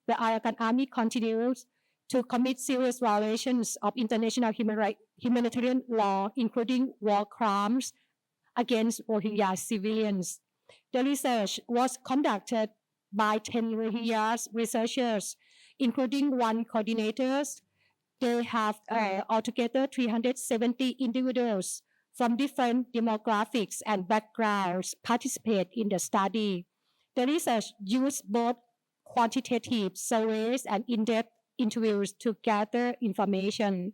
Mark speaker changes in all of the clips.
Speaker 1: the Arakan army continues to commit serious violations of international humanitarian law, including war crimes against Rohingya civilians. The research was conducted by 10 Rohingya researchers, including one coordinator. They have altogether 370 individuals from different demographics and backgrounds participate in the study. The research used both quantitative surveys and in-depth interviews to gather information.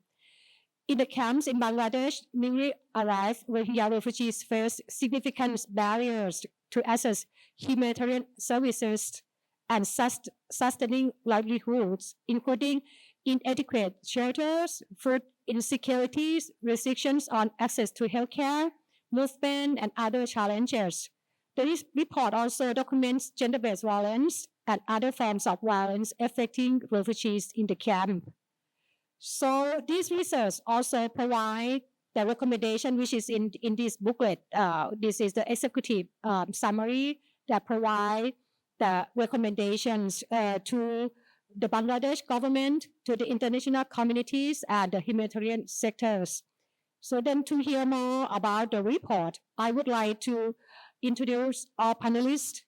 Speaker 1: In the camps in Bangladesh, newly arrived Rohingya refugees face significant barriers to access humanitarian services and sustaining livelihoods, including inadequate shelters, food insecurities, restrictions on access to healthcare, movement, and other challenges. The report also documents gender-based violence and other forms of violence affecting refugees in the camp. So this research also provide the recommendation, which is in this booklet. This is the executive summary that provide the recommendations to the Bangladesh government, to the international communities, and the humanitarian sectors. So then to hear more about the report, I would like to introduce our panelists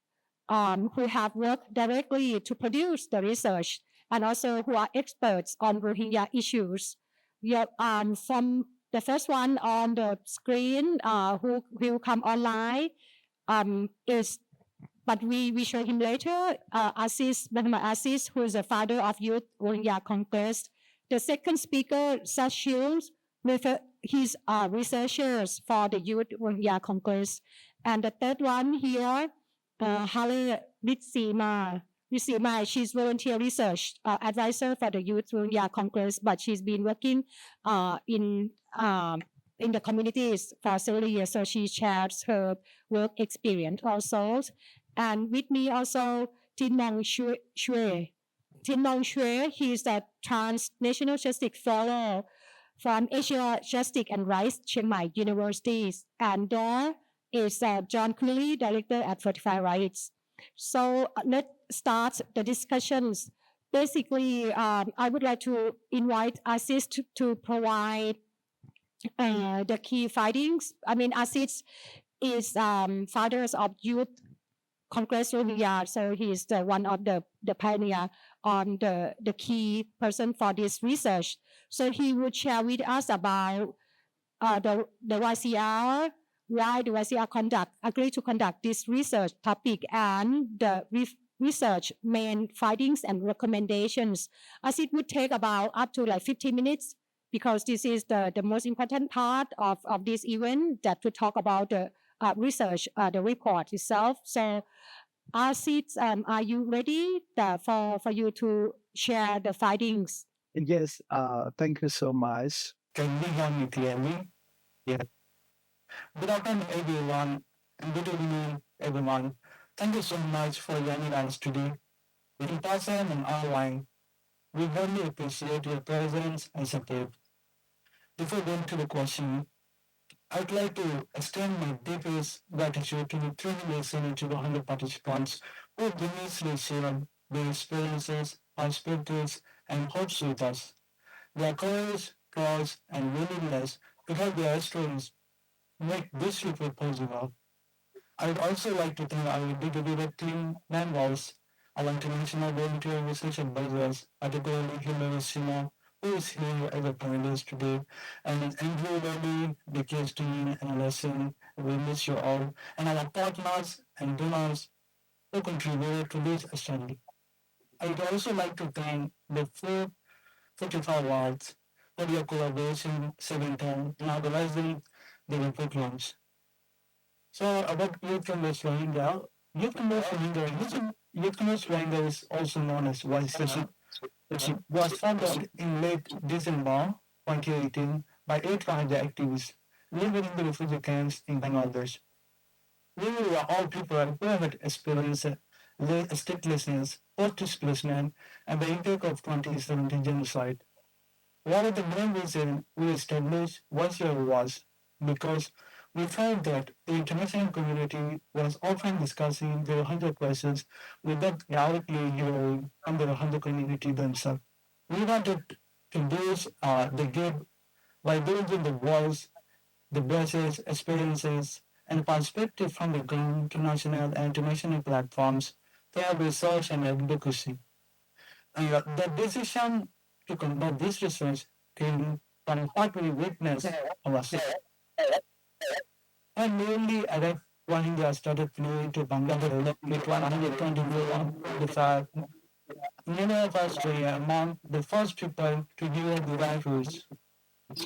Speaker 1: who have worked directly to produce the research and also who are experts on Rohingya issues. From the first one on the screen, who will come online, but we show him later, Muhammad Aziz, who is the father of Youth Rohingya Congress. The second speaker, Sashil, he's researchers for the Youth Rohingya Congress. And the third one here, Hale Ritsima, she's volunteer research advisor for the Youth Rohingya Congress, but she's been working in the communities for several years, so she shares her work experience also. And with me also, Tin Nong Shue. Tin Nong Shue, he is a transnational justice fellow from Asia Justice and Rights Chiang Mai Universities, and there is John Cleary, director at 45 Rights. So let's start the discussions. Basically, I would like to invite Aziz to provide the key findings. I mean, Aziz is fathers of Youth Congress Rohingya, so he is one of the pioneer on the key person for this research. So he would share with us about the YCR, why the YCR agreed to conduct this research topic and the research main findings and recommendations. As it would take about up to like 15 minutes because this is the most important part of this event that to talk about the research, the report itself. So Aziz, are you ready for you to share the findings?
Speaker 2: Yes, thank you so much. Can you hear me clearly? Yeah. Good afternoon, everyone, and good evening, everyone. Thank you so much for joining us today. In person and online, we really appreciate your presence and support. Before going to the question, I'd like to extend my deepest gratitude to the 372 participants who generously shared their experiences, perspectives, and hopes with us. Their courage, trust, and willingness to help their stories make this report possible. I would also like to thank our dedicated team members, our international volunteer research advisors, particularly Hilary Sima, who is here as a panelist today, and Andrew Levy, the case team, and Lesson. We miss you all, and our partners and donors who contributed to this study. I would also like to thank the 45 Awards for your collaboration, saving time, and organizing the report launch. So about Youth Congress Rohingya, Youth Congress Rohingya is also known as YCC. It was founded in late December 2018 by 8 Rohingya activists living in the refugee camps in Bangladesh. We were all people who had experienced statelessness, forced displacement, and the impact of 2017 genocide. One of the main reasons we established YCR was because we found that the international community was often discussing the Rohingya crisis without directly hearing from the Rohingya community themselves. We wanted to bridge the gap by building the voice, the voices, experiences, and perspective from the international and international platforms to have research and advocacy. The decision to conduct this research came from what we witnessed ourselves. And newly arrived Rohingya started fleeing to Bangladesh with 120 million beside many of us were among the first people to hear the language.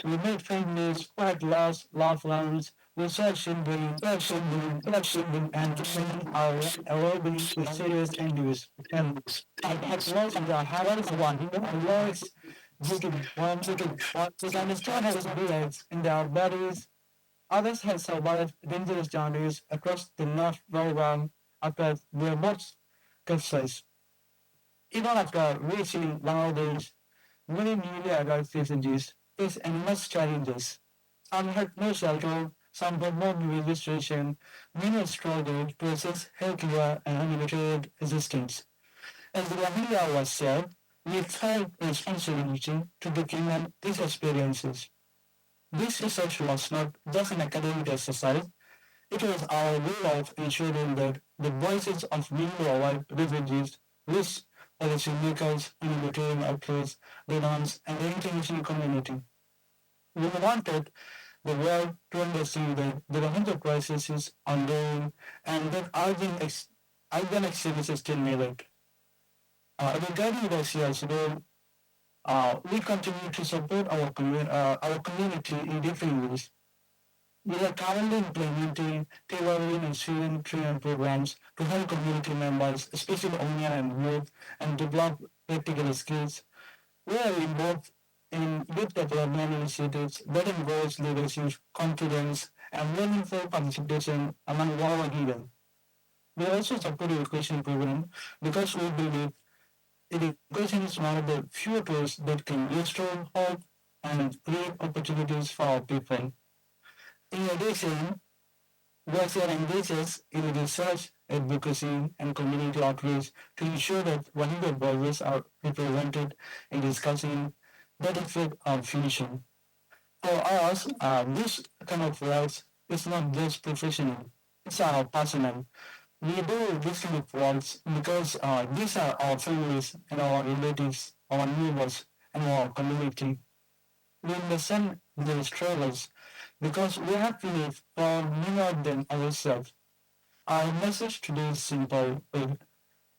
Speaker 2: We made families, quite lost, loved ones, research children, black children, and children are already with serious injuries. And I had lost the highest one, lost due to one, which understand has beards in their bodies. Others have survived dangerous journeys across the North Rowan after their boats capsized. Even after reaching Bangladesh, many newly arrived refugees face enormous challenges. Some had no shelter, some had no registration, many struggled to access healthcare and humanitarian assistance. As the Rohingya was said, we felt responsibility to document these experiences. This research was not just an academic exercise, it was our way of ensuring that the voices of newly arrived refugees, risk policymakers, humanitarian actors, donors, and the international community. We wanted the world to understand that the Rohingya crisis is ongoing and that urgent action is still needed. Regarding Russia's role, we continue to support our community in different ways. We are currently implementing tailoring and student training programs to help community members, especially women and youth, and develop practical skills. We are involved in youth development initiatives that involves leadership, confidence, and meaningful participation among our leaders. We also support education program because we believe education is one of the few tools that can restore hope and create opportunities for our people. In addition, Russia engages in research, advocacy, and community outreach to ensure that vulnerable voices are represented in discussing that affect our future. For us, this kind of work is not just professional, it's our personal. We do this kind of works because these are our families and our relatives, our neighbors, and our community. We understand their struggles because we have lived for many of them ourselves. Our message today is simple.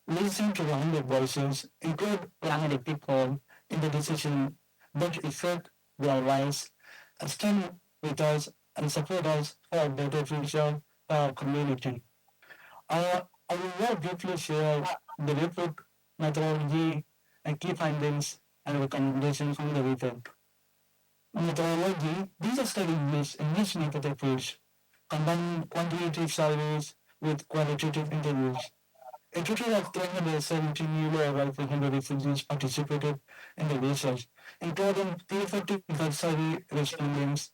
Speaker 2: Listen to the voices, include young people in the decision that affect their lives, stand with us and support us for a better future for our community. I will now briefly share the report methodology and key findings and recommendations from the report. Methodology, these studies use a niche method approach, combining quantitative surveys with qualitative interviews. A total of 370 newly arrived Rohingya refugees participated in the research, including 345 survey respondents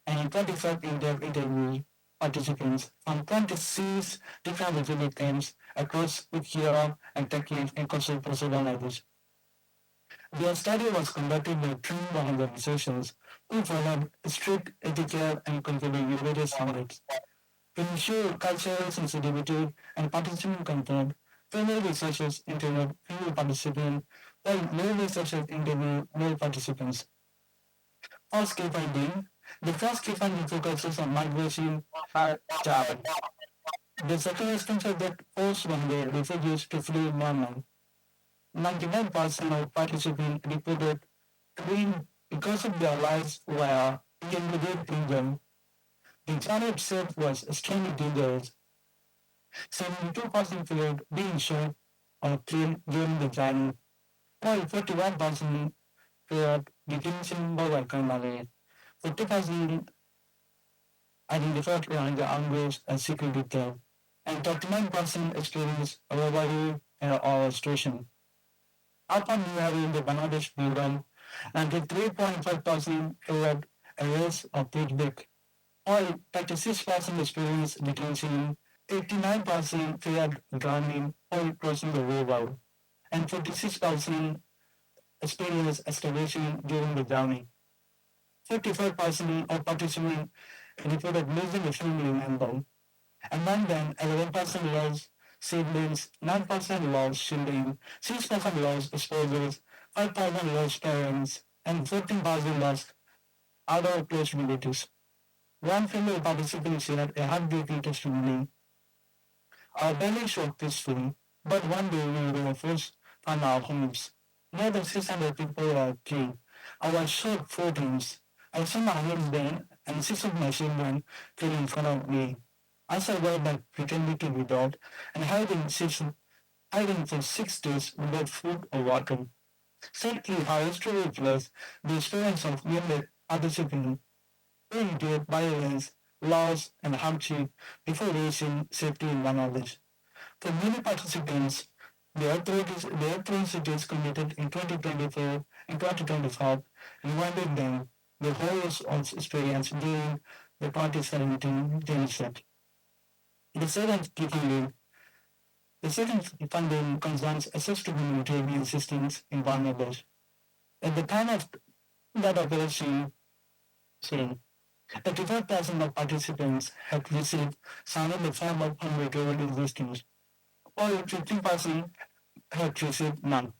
Speaker 2: and 25 in-depth interview participants from 26 different refugee camps across Europe and techniques and cultural organizations. Their study was conducted by trained Rohingya researchers who followed strict ethical and confidentiality standards. To ensure cultural sensitivity and participant content, female researchers interviewed female participants while male researchers interviewed male participants. First key finding, the first key finding focuses on migration and travel. The circumstances that forced Rohingya refugees to flee Myanmar. 99% of participants reported fleeing because of their lives were intimidate in them. The journey itself was extremely dangerous. 72% feared being shot or killed during the journey, while 41% feared detention by local malaria. 40% identified Rohingya anguish and security threat, and 39% experienced robbery and arrestation. Upon arriving the Bangladesh program, and the 3.5% feared arrest or payback. while 36% experienced detention, 89% feared drowning or crossing the river, and 46% experienced starvation during the journey. 45% of participants reported losing a family member. Among them, 11% lost siblings, 9% lost children, 6% lost spouses, 5% lost parents, and 14% lost other close relatives. One female participant shared a heartbreaking testimony. Our village was peaceful, but one day we were forced from our homes. More than 600 people were killed. I was shot 4 times. I saw my husband and 6 of my children killed in front of me. I survived by pretending to be dead and hiding for 6 days without food or water. Sadly, our history reflects the experience of young participants who endured violence, loss, and hardship before reaching safety in Bangladesh. For many participants, the atrocities committed in 2024 and 2025 reminded them the horrors of experience during the 2017 genocide. The second critically, the second funding concerns access to humanitarian assistance in Bangladesh. At the time of that operation, say, 85% of participants had received some in the form of humanitarian assistance, while 15% had received none.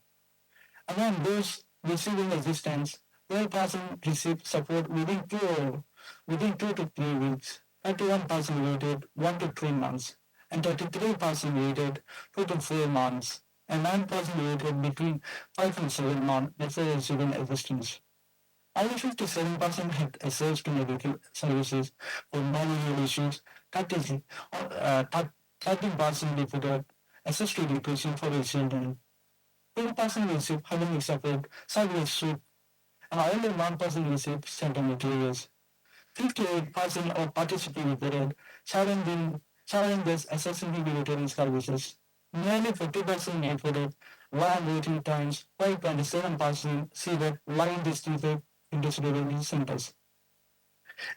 Speaker 2: Among those receiving assistance, 12% received support within 2 to 3 weeks, 31% waited 1 to 3 months, and 33% waited 2 to 4 months, and 9% waited between 5 and 7 months before receiving assistance. Only 57% had access to medical services for non-medical issues, 13% reported access to education for their children, 2% received academic support, service soup, and only 1% received center materials. 58% of participants reported challenges accessing humanitarian services. Nearly 40% reported long waiting times, while 27% cited lying distributed in disability centers.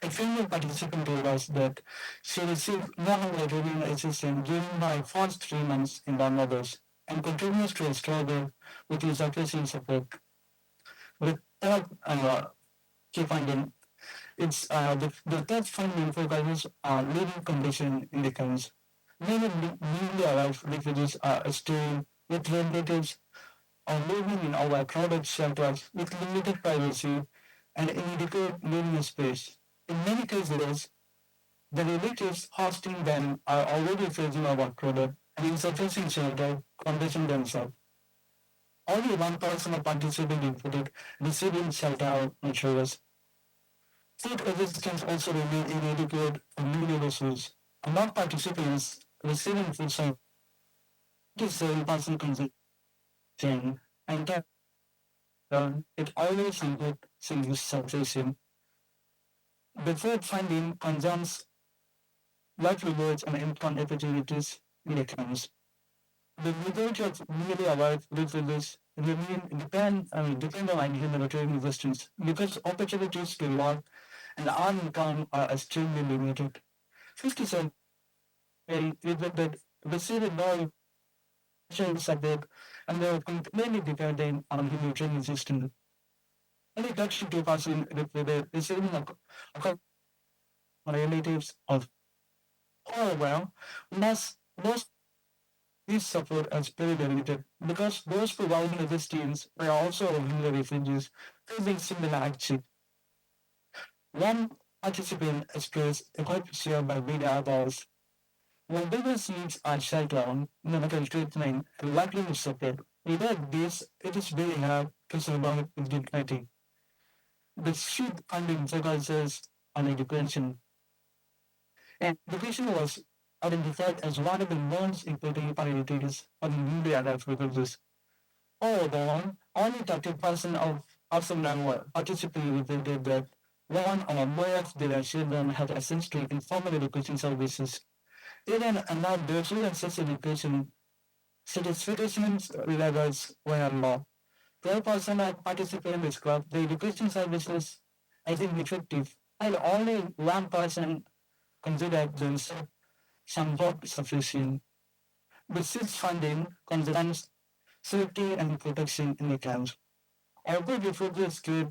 Speaker 2: A female participant told us that she received no humanitarian assistance during her first 3 months in Bangladesh and continues to struggle with insufficient support. The third key finding the third finding focuses on living conditions in the camps. Many newly arrived refugees are staying with relatives or living in overcrowded shelters with limited privacy and inadequate living space. In many cases, the relatives hosting them are already facing overcrowded and insufficient shelter conditions themselves. Only 1% of participants reported receiving shelter materials. Food assistance also remain inadequate for many resources. Among participants receiving food service, 57% consumption and it always include self-sufficient. The fourth finding concerns livelihoods and income opportunities in the camps. The majority of newly arrived refugees depend on humanitarian assistance because opportunities to work and earn income are extremely limited. 57 reported receiving no social support and they are completely dependent on humanitarian assistance. Only 32% reported receiving a relatives of. However, most this support is very limited because those providing assistance are also Rohingya refugees facing similar hardship. One participant expressed a hope shared by many others. When biggest needs are shelter, medical treatment, and livelihood support, without this, it is very hard to survive with dignity. The sheet funding focuses on education, and education was identified as one of the most important priorities for the newly arrived refugees. Although only 30% of them participated reported that one or more of their children had access to informal education services. Even among those who access education, satisfaction levels were low. 12% of participants described the education services as ineffective, while only 1% considered themselves somewhat sufficient. Besides funding concerns safety and protection in the camps. Every refugees create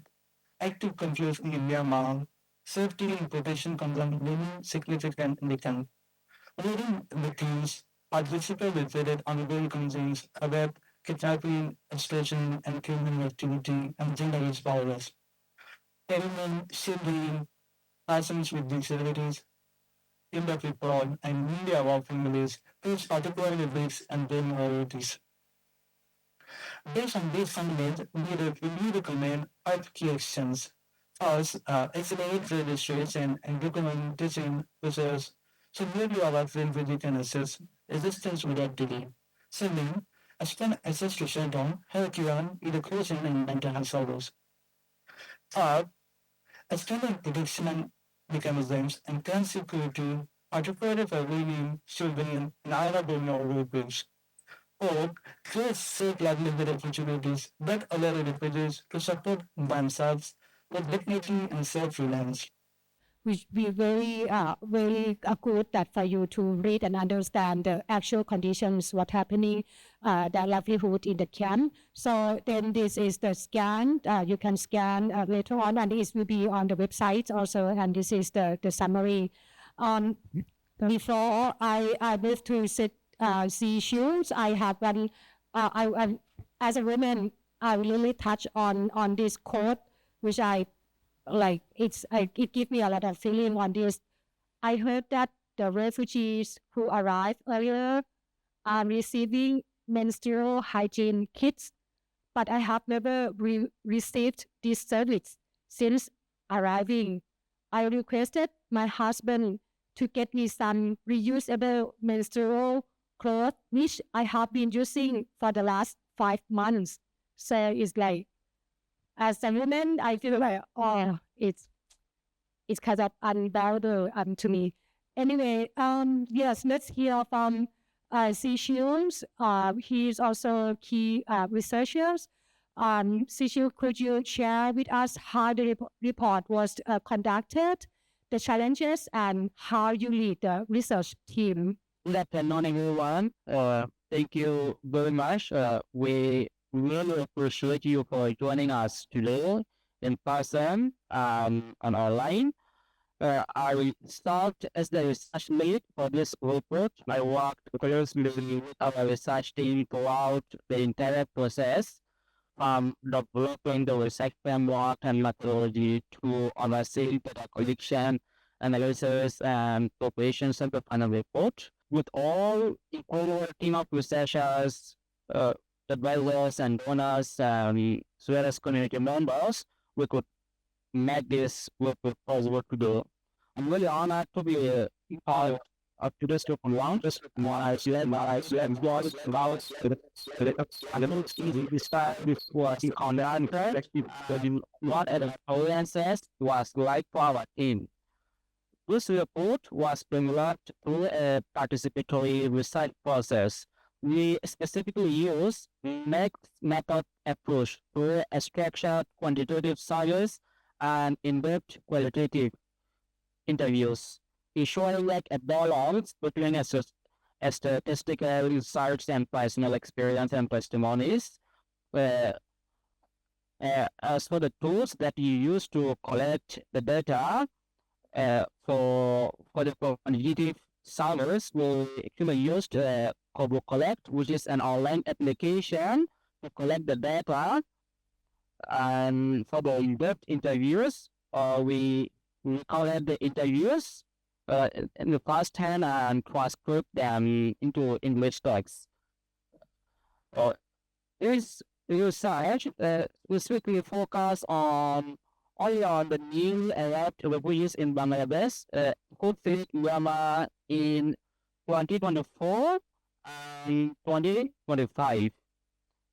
Speaker 2: active confusion in Myanmar. Safety and protection concerns remain significant in the camp. Leading victims participate reported ongoing concerns about kidnapping, extortion, and criminal activity and gender-based violence. Women, children, persons with disabilities, elder people, and media of our families face particularly risks and vulnerabilities. Based on these findings, we recommend 5 key actions. First, accelerate registration and documentation process so maybe our refugee can assess resistance without delay. Second, expand access to shelter, healthcare, education, and mental health services. Third, extended protection mechanisms and can security, particularly for women, children, and other vulnerable groups. Fourth, create safe livelihood opportunities that allow refugees to support themselves with dignity and self-reliance.
Speaker 1: Which be very good that for you to read and understand the actual conditions, what happening, the livelihood in the camp. So then this is the scan. You can scan later on, and this will be on the website also. And this is the summary. Before I move to see issues, I have one. As a woman, I really touch on this quote, which I like. It gives me a lot of feeling on this. I heard that the refugees who arrived earlier are receiving menstrual hygiene kits, but I have never received this service since arriving. I requested my husband to get me some reusable menstrual clothes, which I have been using for the last 5 months. So it's like, as a woman, I feel like, oh, it's kind of unbearable to me. Anyway, yes, let's hear from Seychelles. He is also key researchers. Seychelles, could you share with us how the report was conducted, the challenges, and how you lead the research team?
Speaker 3: Good afternoon, everyone. Thank you very much. We really appreciate you for joining us today in person and online. I will start as the research lead for this report. I worked closely with our research team throughout the entire process, from developing the research framework and methodology to overseeing data collection, analysis, and preparations of the final report. With all including team of researchers, advisors, and donors, as well as community members, we could make this work possible to do. I'm really honored to be part of today's launch. My was about the start before the online what the audiences was like for our team. This report was developed through a participatory research process. We specifically use method approach through a structured quantitative surveys and in-depth qualitative interviews, ensuring like a balance between a statistical research and personal experience and testimonies. As for the tools that you use to collect the data, for the quantitative surveys, we actually used Kobo Collect, which is an online application to collect the data. And for the in-depth interviews, we collect the interviews in the first hand and transcribe them into English text. This research specifically focus only on the new arrived refugees in Bangladesh who faced Myanmar in 2024 and 2025.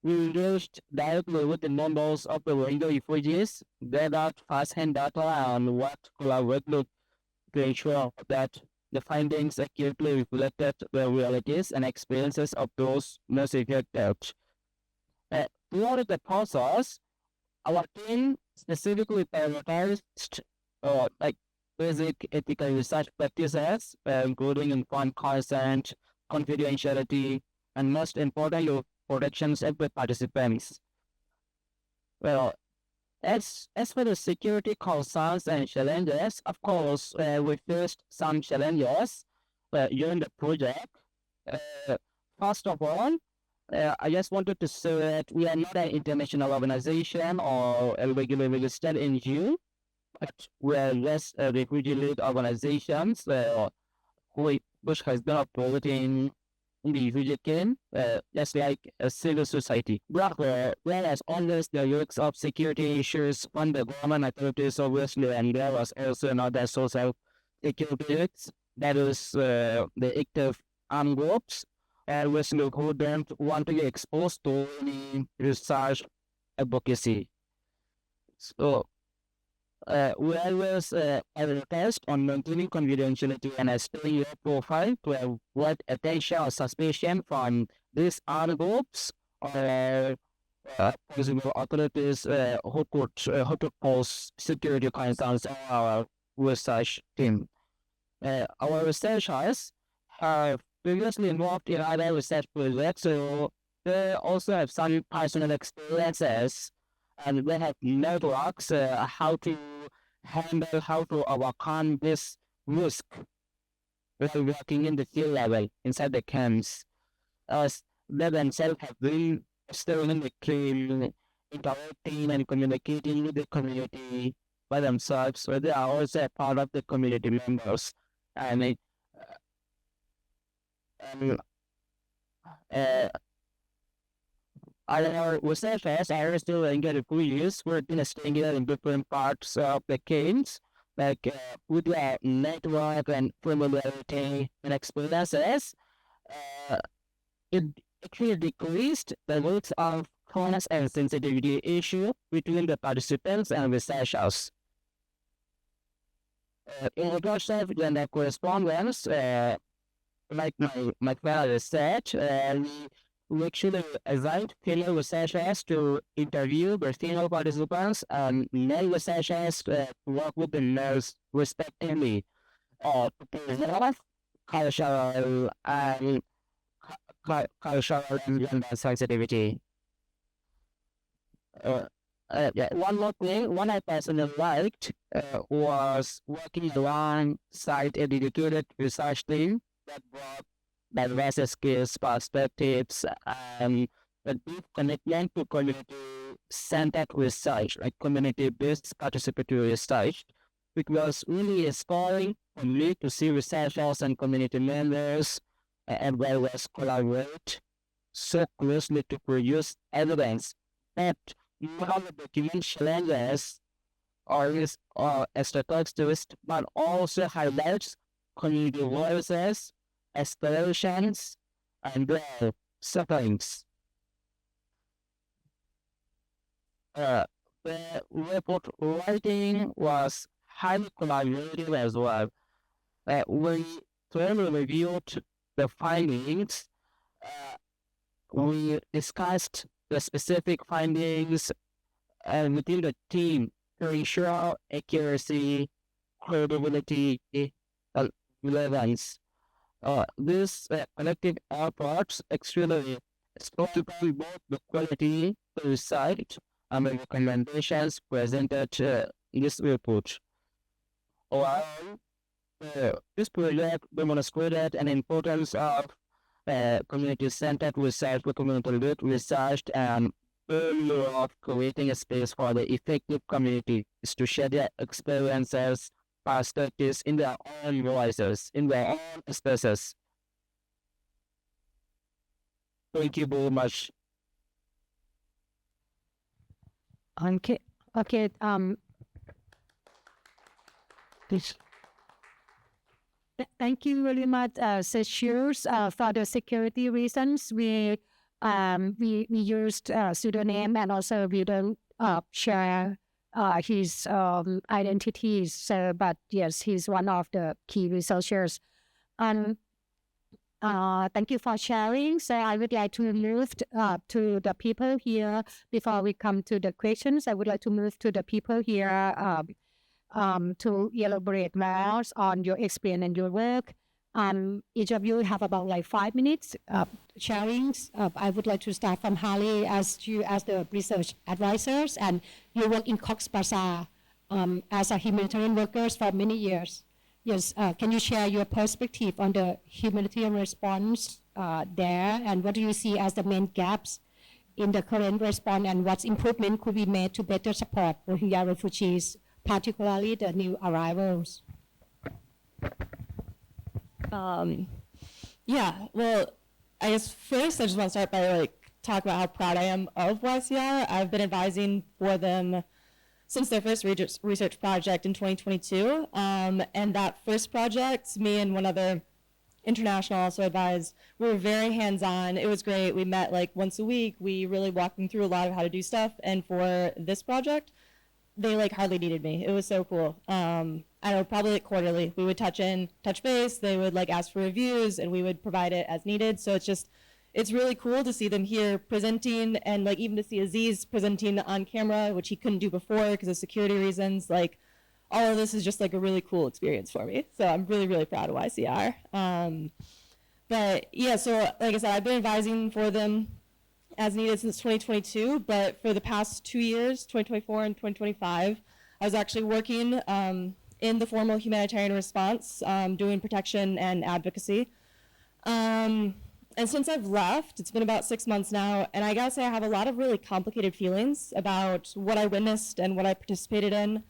Speaker 3: We engaged directly with the members of the Rohingya refugees, gathered first-hand data, and worked collaboratively to ensure that the findings accurately reflected the realities and experiences of those most affected. Throughout the process, our team specifically prioritized basic ethical research practices, including informed consent, confidentiality, and most importantly, protections of the participants. Well, as for the security concerns and challenges, of course, we faced some challenges during the project. First of all, I just wanted to say that we are not an international organization or a regular registered NGO, but we are just a refugee-led organizations which has been operating in the refugee camp, just like a civil society. But whereas always the risks of security issues on the government authorities, obviously, and there was also another social security risks, that is the active armed groups, which who don't want to get exposed to any research advocacy. So we always test on maintaining confidentiality and explaining your profile to avoid attention or suspicion from these armed groups or possible authorities who could pose security concerns on our research team. Our researchers have previously involved in other research projects, so they also have some personal experiences and they have networks how to handle, how to overcome this risk while working in the field level inside the camps. As they themselves have been extremely clean, interacting and communicating with the community by themselves, so they are also a part of the community members. And our researchers are still engaged with working in different parts of the camps, like with their network and familiarity and experiences. It actually decreased the risk of chronic and sensitivity issue between the participants and researchers. In regards to the correspondence, like my fellow research, we actually assigned female researchers to interview the female participants and male researchers to work with the males respectively to preserve cultural and gender sensitivity. One more thing, one I personally liked was working alongside a dedicated research team that brought diverse skills, perspectives, and a deep commitment to community-centered research, like community-based participatory research, which was really inspiring for me to see researchers and community members and well as collaborate so closely to produce evidence that not only document challenges or extraterrestrials, but also highlights community voices, aspirations, and their sufferings. The report writing was highly collaborative as well. We thoroughly reviewed the findings. We discussed the specific findings within the team to ensure accuracy, credibility, and relevance. This collective efforts actually specify both the quality of the research and the recommendations presented in this report. While this project demonstrated an importance of community-centered research, community-led research, and of creating a space for the effective communities to share their experiences, perspectives in their own voices, in their own spaces. Thank you very much.
Speaker 1: Okay. Thank you very much, Sechers. For the security reasons, we used pseudonym and also we don't share his identities. So, but yes, he's one of the key researchers. And thank you for sharing. So I would like to move to the people here before we come to the questions. I would like to move to the people here to elaborate more on your experience and your work. Each of you have about like 5 minutes sharing. I would like to start from Harley as the research advisors, and you work in Cox's Bazar as a humanitarian workers for many years. Yes, can you share your perspective on the humanitarian response there, and what do you see as the main gaps in the current response, and what improvement could be made to better support Rohingya refugees, particularly the new arrivals?
Speaker 4: Yeah, well, I guess first I just want to start by talk about how proud I am of YCR. I've been advising for them since their first research project in 2022. And that first project, me and one other international also advised, we were very hands-on. It was great. We met once a week. We really walked them through a lot of how to do stuff. And for this project, they hardly needed me. It was so cool. I know, probably quarterly, we would touch base. They would ask for reviews, and we would provide it as needed. So it's really cool to see them here presenting, and even to see Aziz presenting on camera, which he couldn't do before because of security reasons. All of this is just a really cool experience for me. So I'm really, really proud of YCR. But yeah, so like I said, I've been advising for them as needed since 2022, but for the past 2 years, 2024 and 2025, I was actually working in the formal humanitarian response, doing protection and advocacy. And since I've left, it's been about 6 months now, and I gotta say I have a lot of really complicated feelings about what I witnessed and what I participated in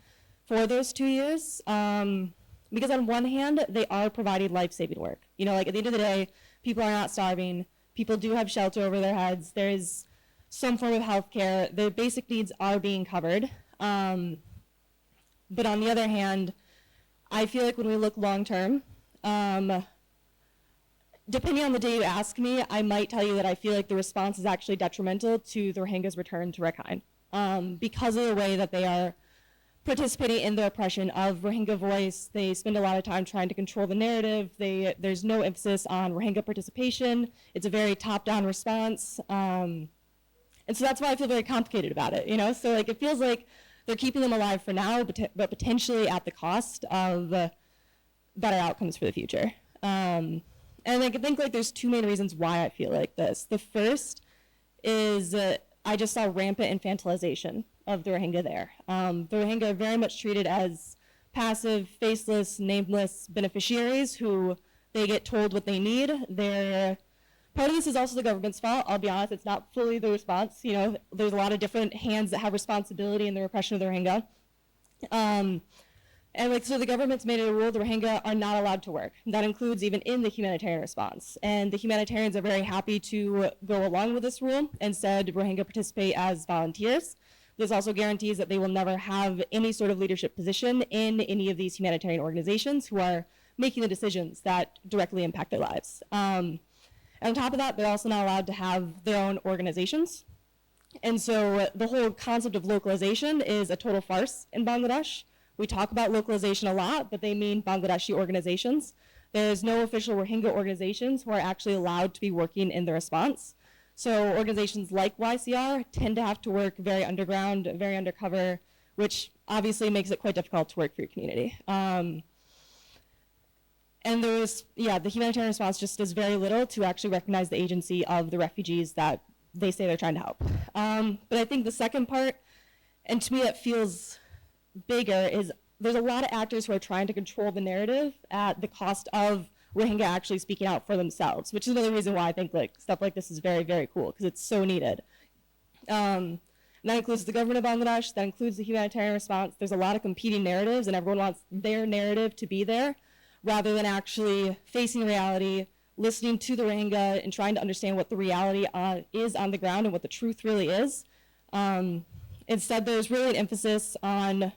Speaker 4: for those 2 years. Because on one hand, they are providing life-saving work. At the end of the day, people are not starving. People do have shelter over their heads. There is some form of health care. Their basic needs are being covered. But on the other hand, I feel like when we look long-term, depending on the day you ask me, I might tell you that I feel like the response is actually detrimental to the Rohingya's return to Rakhine because of the way that they are participating in the oppression of Rohingya voice. They spend a lot of time trying to control the narrative. There's no emphasis on Rohingya participation. It's a very top-down response. And so that's why I feel very complicated about it, So it feels like they're keeping them alive for now, but potentially at the cost of better outcomes for the future. And I think there's two main reasons why I feel like this. The first is I just saw rampant infantilization of the Rohingya there. The Rohingya are very much treated as passive, faceless, nameless beneficiaries who they get told what they need. Part of this is also the government's fault. I'll be honest, it's not fully the response. There's a lot of different hands that have responsibility in the repression of the Rohingya. And so the government's made it a rule the Rohingya are not allowed to work. That includes even in the humanitarian response. And the humanitarians are very happy to go along with this rule and said Rohingya participate as volunteers. This also guarantees that they will never have any sort of leadership position in any of these humanitarian organizations who are making the decisions that directly impact their lives. And on top of that, they're also not allowed to have their own organizations. And so the whole concept of localization is a total farce in Bangladesh. We talk about localization a lot, but they mean Bangladeshi organizations. There's no official Rohingya organizations who are actually allowed to be working in the response. So organizations like YCR tend to have to work very underground, very undercover, which obviously makes it quite difficult to work for your community. And the humanitarian response just does very little to actually recognize the agency of the refugees that they say they're trying to help. But I think the second part, and to me that feels bigger, is there's a lot of actors who are trying to control the narrative at the cost of Rohingya actually speaking out for themselves, which is another reason why I think stuff like this is very, very cool, because it's so needed. And that includes the government of Bangladesh, that includes the humanitarian response. There's a lot of competing narratives, and everyone wants their narrative to be there, rather than actually facing reality, listening to the Rohingya, and trying to understand what the reality is on the ground and what the truth really is. Instead, there's really an emphasis on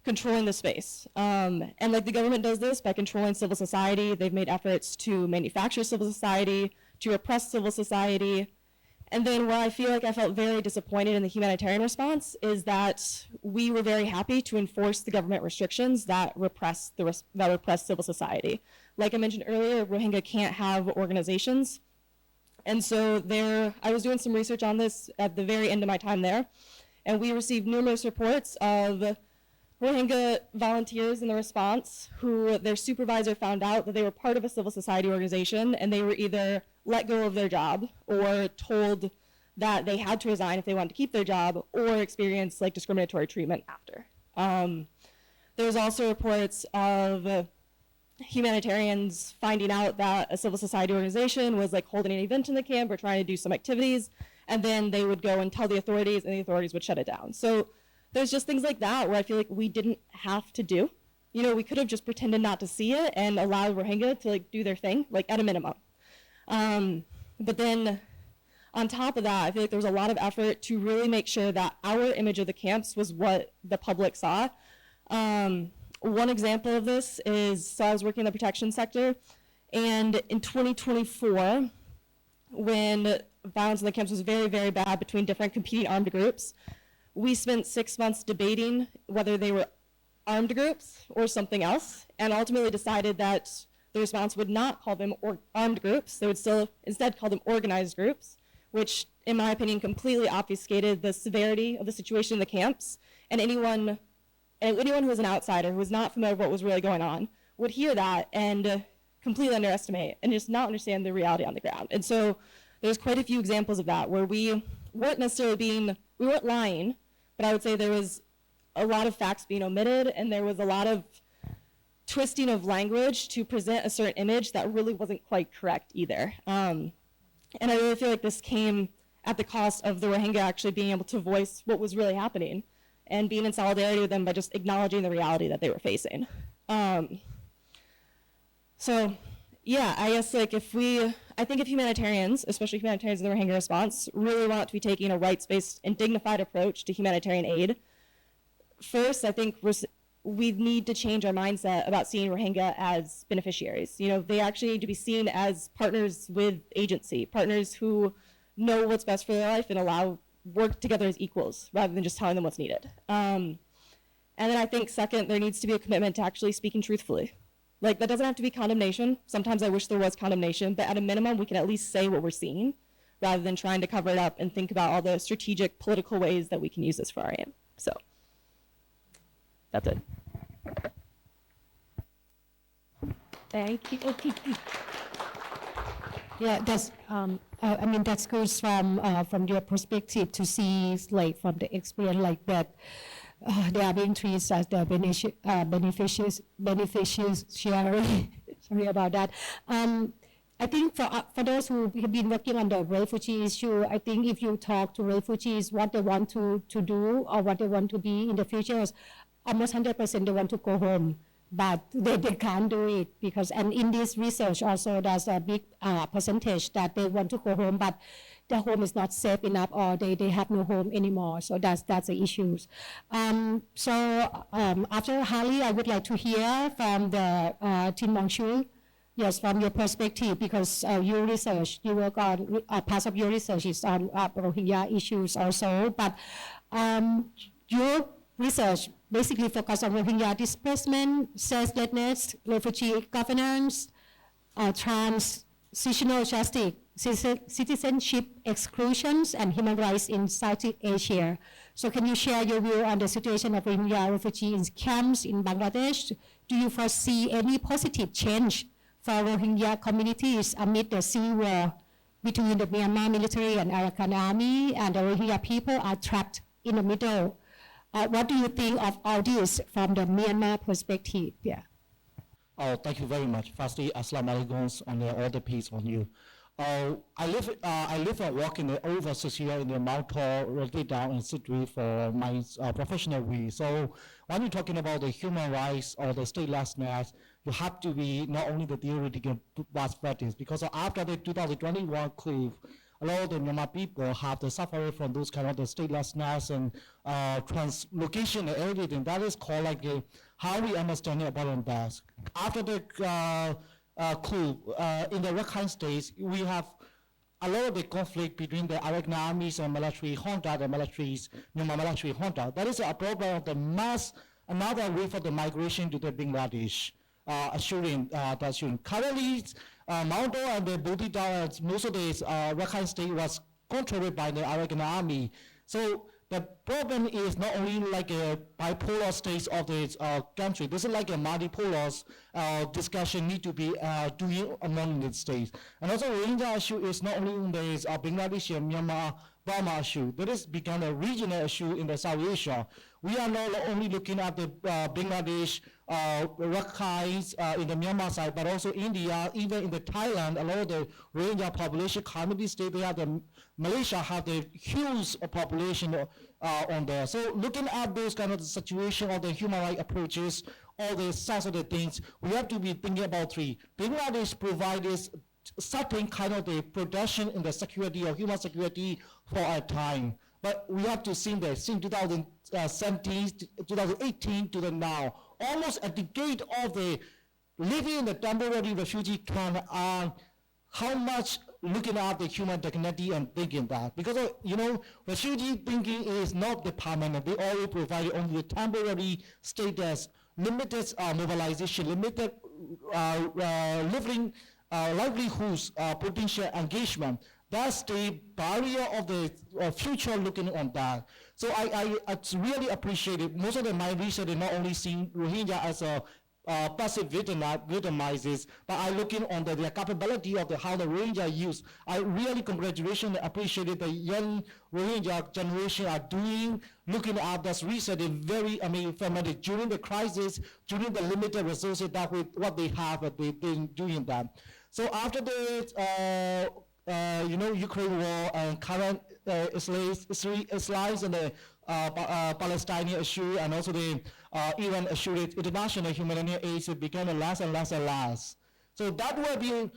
Speaker 4: controlling the space. And the government does this by controlling civil society. They've made efforts to manufacture civil society, to repress civil society. And then where I feel like I felt very disappointed in the humanitarian response is that we were very happy to enforce the government restrictions that repress civil society. Like I mentioned earlier, Rohingya can't have organizations. And so I was doing some research on this at the very end of my time there, and we received numerous reports of Rohingya volunteers in the response who their supervisor found out that they were part of a civil society organization and they were either let go of their job or told that they had to resign if they wanted to keep their job or experience like discriminatory treatment after. There's also reports of humanitarians finding out that a civil society organization was like holding an event in the camp or trying to do some activities, and then they would go and tell the authorities and the authorities would shut it down. So there's just things like that where I feel like we didn't have to do. You know, we could have just pretended not to see it and allowed Rohingya to like do their thing, like at a minimum. But then on top of that, I feel like there was a lot of effort to really make sure that our image of the camps was what the public saw. One example of this is, so I was working in the protection sector, and in 2024, when violence in the camps was very, very bad between different competing armed groups, we spent 6 months debating whether they were armed groups or something else, and ultimately decided that the response would not call them armed groups. They would still instead call them organized groups, which, in my opinion, completely obfuscated the severity of the situation in the camps. And anyone who was an outsider, who was not familiar with what was really going on, would hear that and completely underestimate and just not understand the reality on the ground. And so there's quite a few examples of that where we weren't necessarily we weren't lying, but I would say there was a lot of facts being omitted, and there was a lot of twisting of language to present a certain image that really wasn't quite correct either. And I really feel like this came at the cost of the Rohingya actually being able to voice what was really happening and being in solidarity with them by just acknowledging the reality that they were facing. So yeah, I guess like I think if humanitarians, especially humanitarians in the Rohingya response, really want to be taking a rights-based and dignified approach to humanitarian aid, first, I think we need to change our mindset about seeing Rohingya as beneficiaries. You know, they actually need to be seen as partners with agency, partners who know what's best for their life and work together as equals rather than just telling them what's needed. And then I think second, there needs to be a commitment to actually speaking truthfully. Like, that doesn't have to be condemnation. Sometimes I wish there was condemnation, but at a minimum, we can at least say what we're seeing rather than trying to cover it up and think about all the strategic political ways that we can use this for our aim. So that's it.
Speaker 1: Thank you. Okay. Yeah, that's. I mean, that's good from your perspective to see, like, from the experience, like that. They are being treated as the beneficiaries. Sorry about that. I think for those who have been working on the refugee issue, I think if you talk to refugees what they want to do or what they want to be in the future, almost 100% they want to go home, but they can't do it because, and in this research also there's a big percentage that they want to go home, but the home is not safe enough or they have no home anymore. So that's the issues. After Harley, I would like to hear from the Tim Mongshul. Yes, from your perspective, because your research, you work on, part of your research is on Rohingya issues also, but your research basically focus on Rohingya displacement, statelessness, refugee governance, transitional justice, citizenship exclusions, and human rights in Southeast Asia. So can you share your view on the situation of Rohingya refugees in camps in Bangladesh? Do you foresee any positive change for Rohingya communities amid the civil war between the Myanmar military and Arakan army, and the Rohingya people are trapped in the middle? What do you think of all this from the Myanmar perspective? Yeah.
Speaker 2: Oh, thank you very much. Firstly, Assalamu alaikum on all the peace on you. I live and work in over 6 years in the Mount Rocky down in Sydney for my professional way. So when you're talking about the human rights or the statelessness, you have to be not only the theoretical perspectives, because after the 2021 coup, a lot of the Myanmar people have the suffering from those kind of the statelessness and translocation and everything. That is called like how we understand about that. After the coup in the Rakhine states, we have a lot of the conflict between the Arakan armies and military junta, the militaries, Myanmar military junta. That is a problem of the mass, another way for the migration to the Bangladesh. Assuring. Currently, Mount and the Bodhi most of the Rakhine state was controlled by the Arakan army. So the problem is not only like a bipolar state of the country. This is like a multipolar discussion need to be doing among the states. And also Rohingya issue is not only in the Bangladesh and Myanmar, Burma issue. That has become a regional issue in the South Asia. We are not only looking at the Bangladesh, Rakhine in the Myanmar side, but also India, even in the Thailand, a lot of the Rohingya population community state, they have the Malaysia have the huge population on there. So looking at those kind of situation of the human rights approaches, all the sides of the things, we have to be thinking about three. Bangladesh provides certain kind of the protection in the security or human security for a time. But we have to see that since 2017, 2018 to the now, almost a decade of the living in the temporary refugee camp on how much looking at the human dignity and thinking that. Because, refugee thinking is not the permanent. They always provide only the temporary status, limited mobilization, limited living livelihoods, potential engagement. That's the barrier of the future looking on that. So I really appreciate it. Most of my research is not only seeing Rohingya as a passive victimizes, but I looking on the capability of how the Rohingya use. I really congratulations and appreciate the young Rohingya generation are doing, looking at this research is very, informative during the crisis, during the limited resources that what they have, they've been doing that. So after the Ukraine war and current Israelis and the Palestinian issue and also the Iran issue, international humanitarian aid became less and less and less. So that will be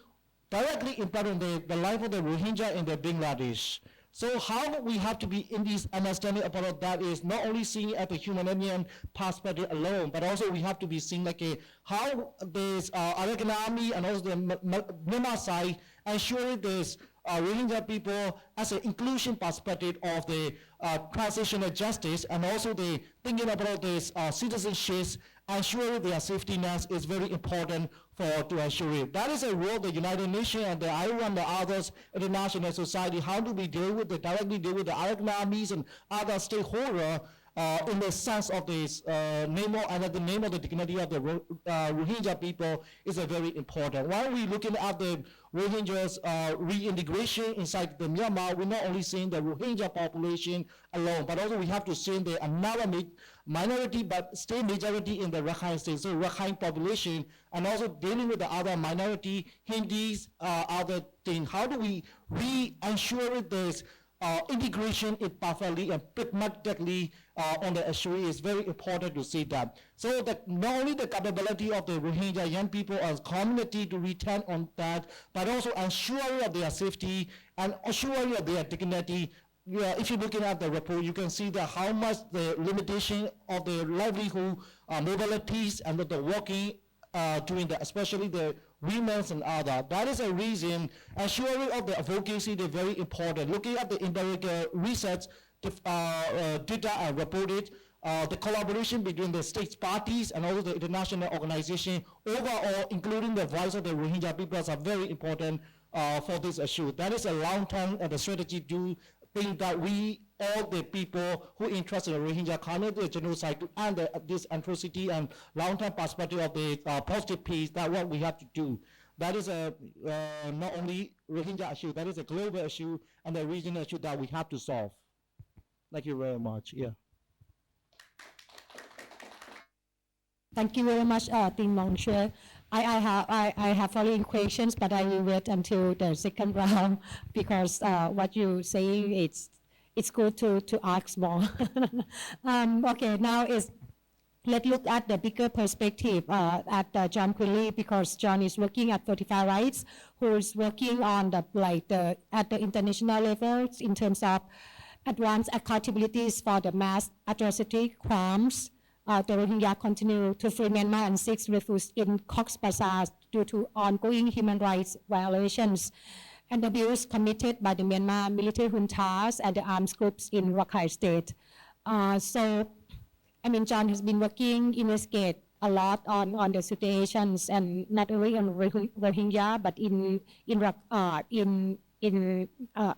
Speaker 2: directly impacting the life of the Rohingya in the Bangladesh. So how we have to be in this understanding about that is not only seeing at the humanitarian perspective alone, but also we have to be seeing how this American army and also the Myanmar side ensure this Rohingya people as an inclusion perspective of the transitional justice and also the thinking about this citizenship, ensure their safety net is very important to ensure it. That is a role the United Nations and the IOM and the others international society, how do we directly deal with the American armies and other stakeholders in the sense of this name of the dignity of the Rohingya people is a very important. While we're looking at the Rohingyas reintegration inside the Myanmar, we're not only seeing the Rohingya population alone, but also we have to see the another minority but still majority in the Rakhine state, so Rakhine population, and also dealing with the other minority, Hindis, other things. How do we ensure this integration is perfectly and pragmatically on the issue is very important to see that. So that not only the capability of the Rohingya young people as community to return on that, but also ensuring of their safety and ensuring of their dignity. Yeah, if you're looking at the report, you can see that how much the limitation of the livelihood, mobilities, and the working doing that, especially the women and other. That is a reason ensuring of the advocacy is very important. Looking at the empirical research data and reported, the collaboration between the states parties and also the international organization overall, including the voice of the Rohingya people, are very important for this issue. That is a long-term strategy to think that we, all the people who interested in Rohingya community, the genocide, and this atrocity and long-term perspective of the positive peace, that's what we have to do. That is not only Rohingya issue, that is a global issue and a regional issue that we have to solve. Thank you very much. Yeah.
Speaker 1: Thank you very much, Tim Longshue. I have following questions, but I will wait until the second round because what you're saying it's good to ask more. Okay, now let's look at the bigger perspective at John Quinley, because John is working at 45 Rights, who is working on at the international levels in terms of advanced accountabilities for the mass atrocity crimes. The Rohingya continue to flee Myanmar and seek refuge in Cox's Bazar due to ongoing human rights violations and abuse committed by the Myanmar military juntas and the armed groups in Rakhine State. John has been working, investigate a lot on the situations, and not only on Rohingya, but in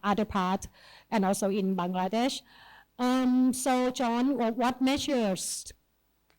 Speaker 1: other parts, and also in Bangladesh. So, John, what measures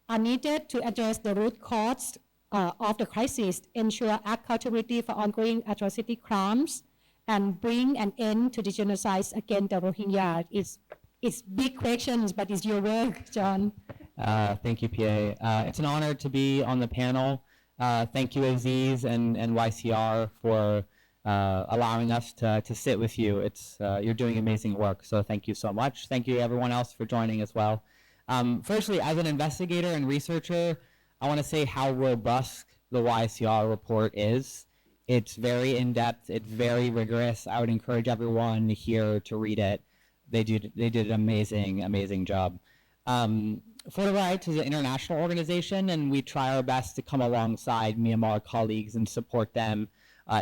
Speaker 1: are needed to address the root cause of the crisis, ensure accountability for ongoing atrocity crimes, and bring an end to the genocide against the Rohingya? It's big questions, but it's your work, John.
Speaker 3: Thank you, PA. It's an honor to be on the panel. Thank you, Aziz and YCR, for allowing us to sit with you. You're doing amazing work, so thank you so much. Thank you, everyone else, for joining as well. Firstly, as an investigator and researcher, I want to say how robust the YCR report is. It's very in-depth. It's very rigorous. I would encourage everyone here to read it. They did an amazing job. Photo Rights is an international organization, and we try our best to come alongside Myanmar colleagues and support them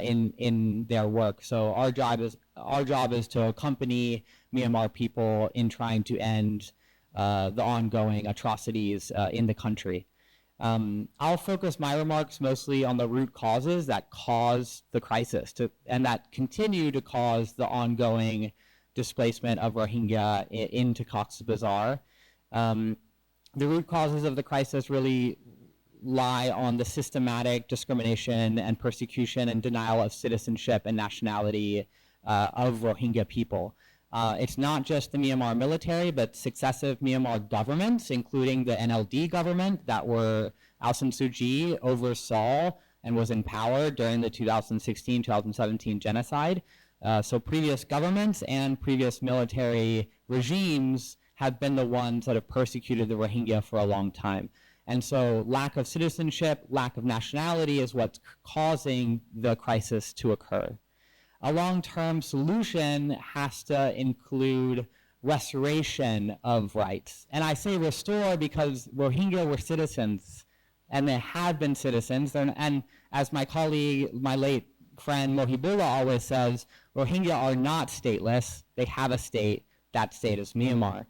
Speaker 3: in their work. So our job is to accompany Myanmar people in trying to end the ongoing atrocities in the country. I'll focus my remarks mostly on the root causes that caused the crisis and that continue to cause the ongoing displacement of Rohingya into Cox's Bazar. The root causes of the crisis really lie on the systematic discrimination and persecution and denial of citizenship and nationality of Rohingya people. It's not just the Myanmar military, but successive Myanmar governments, including the NLD government that Aung San Suu Kyi oversaw and was in power during the 2016-2017 genocide. So previous governments and previous military regimes have been the ones that have persecuted the Rohingya for a long time. And so lack of citizenship, lack of nationality is what's causing the crisis to occur. A long-term solution has to include restoration of rights. And I say restore because Rohingya were citizens, and they have been citizens. And as my colleague, my late friend Mohibullah always says, Rohingya are not stateless. They have a state. That state is Myanmar.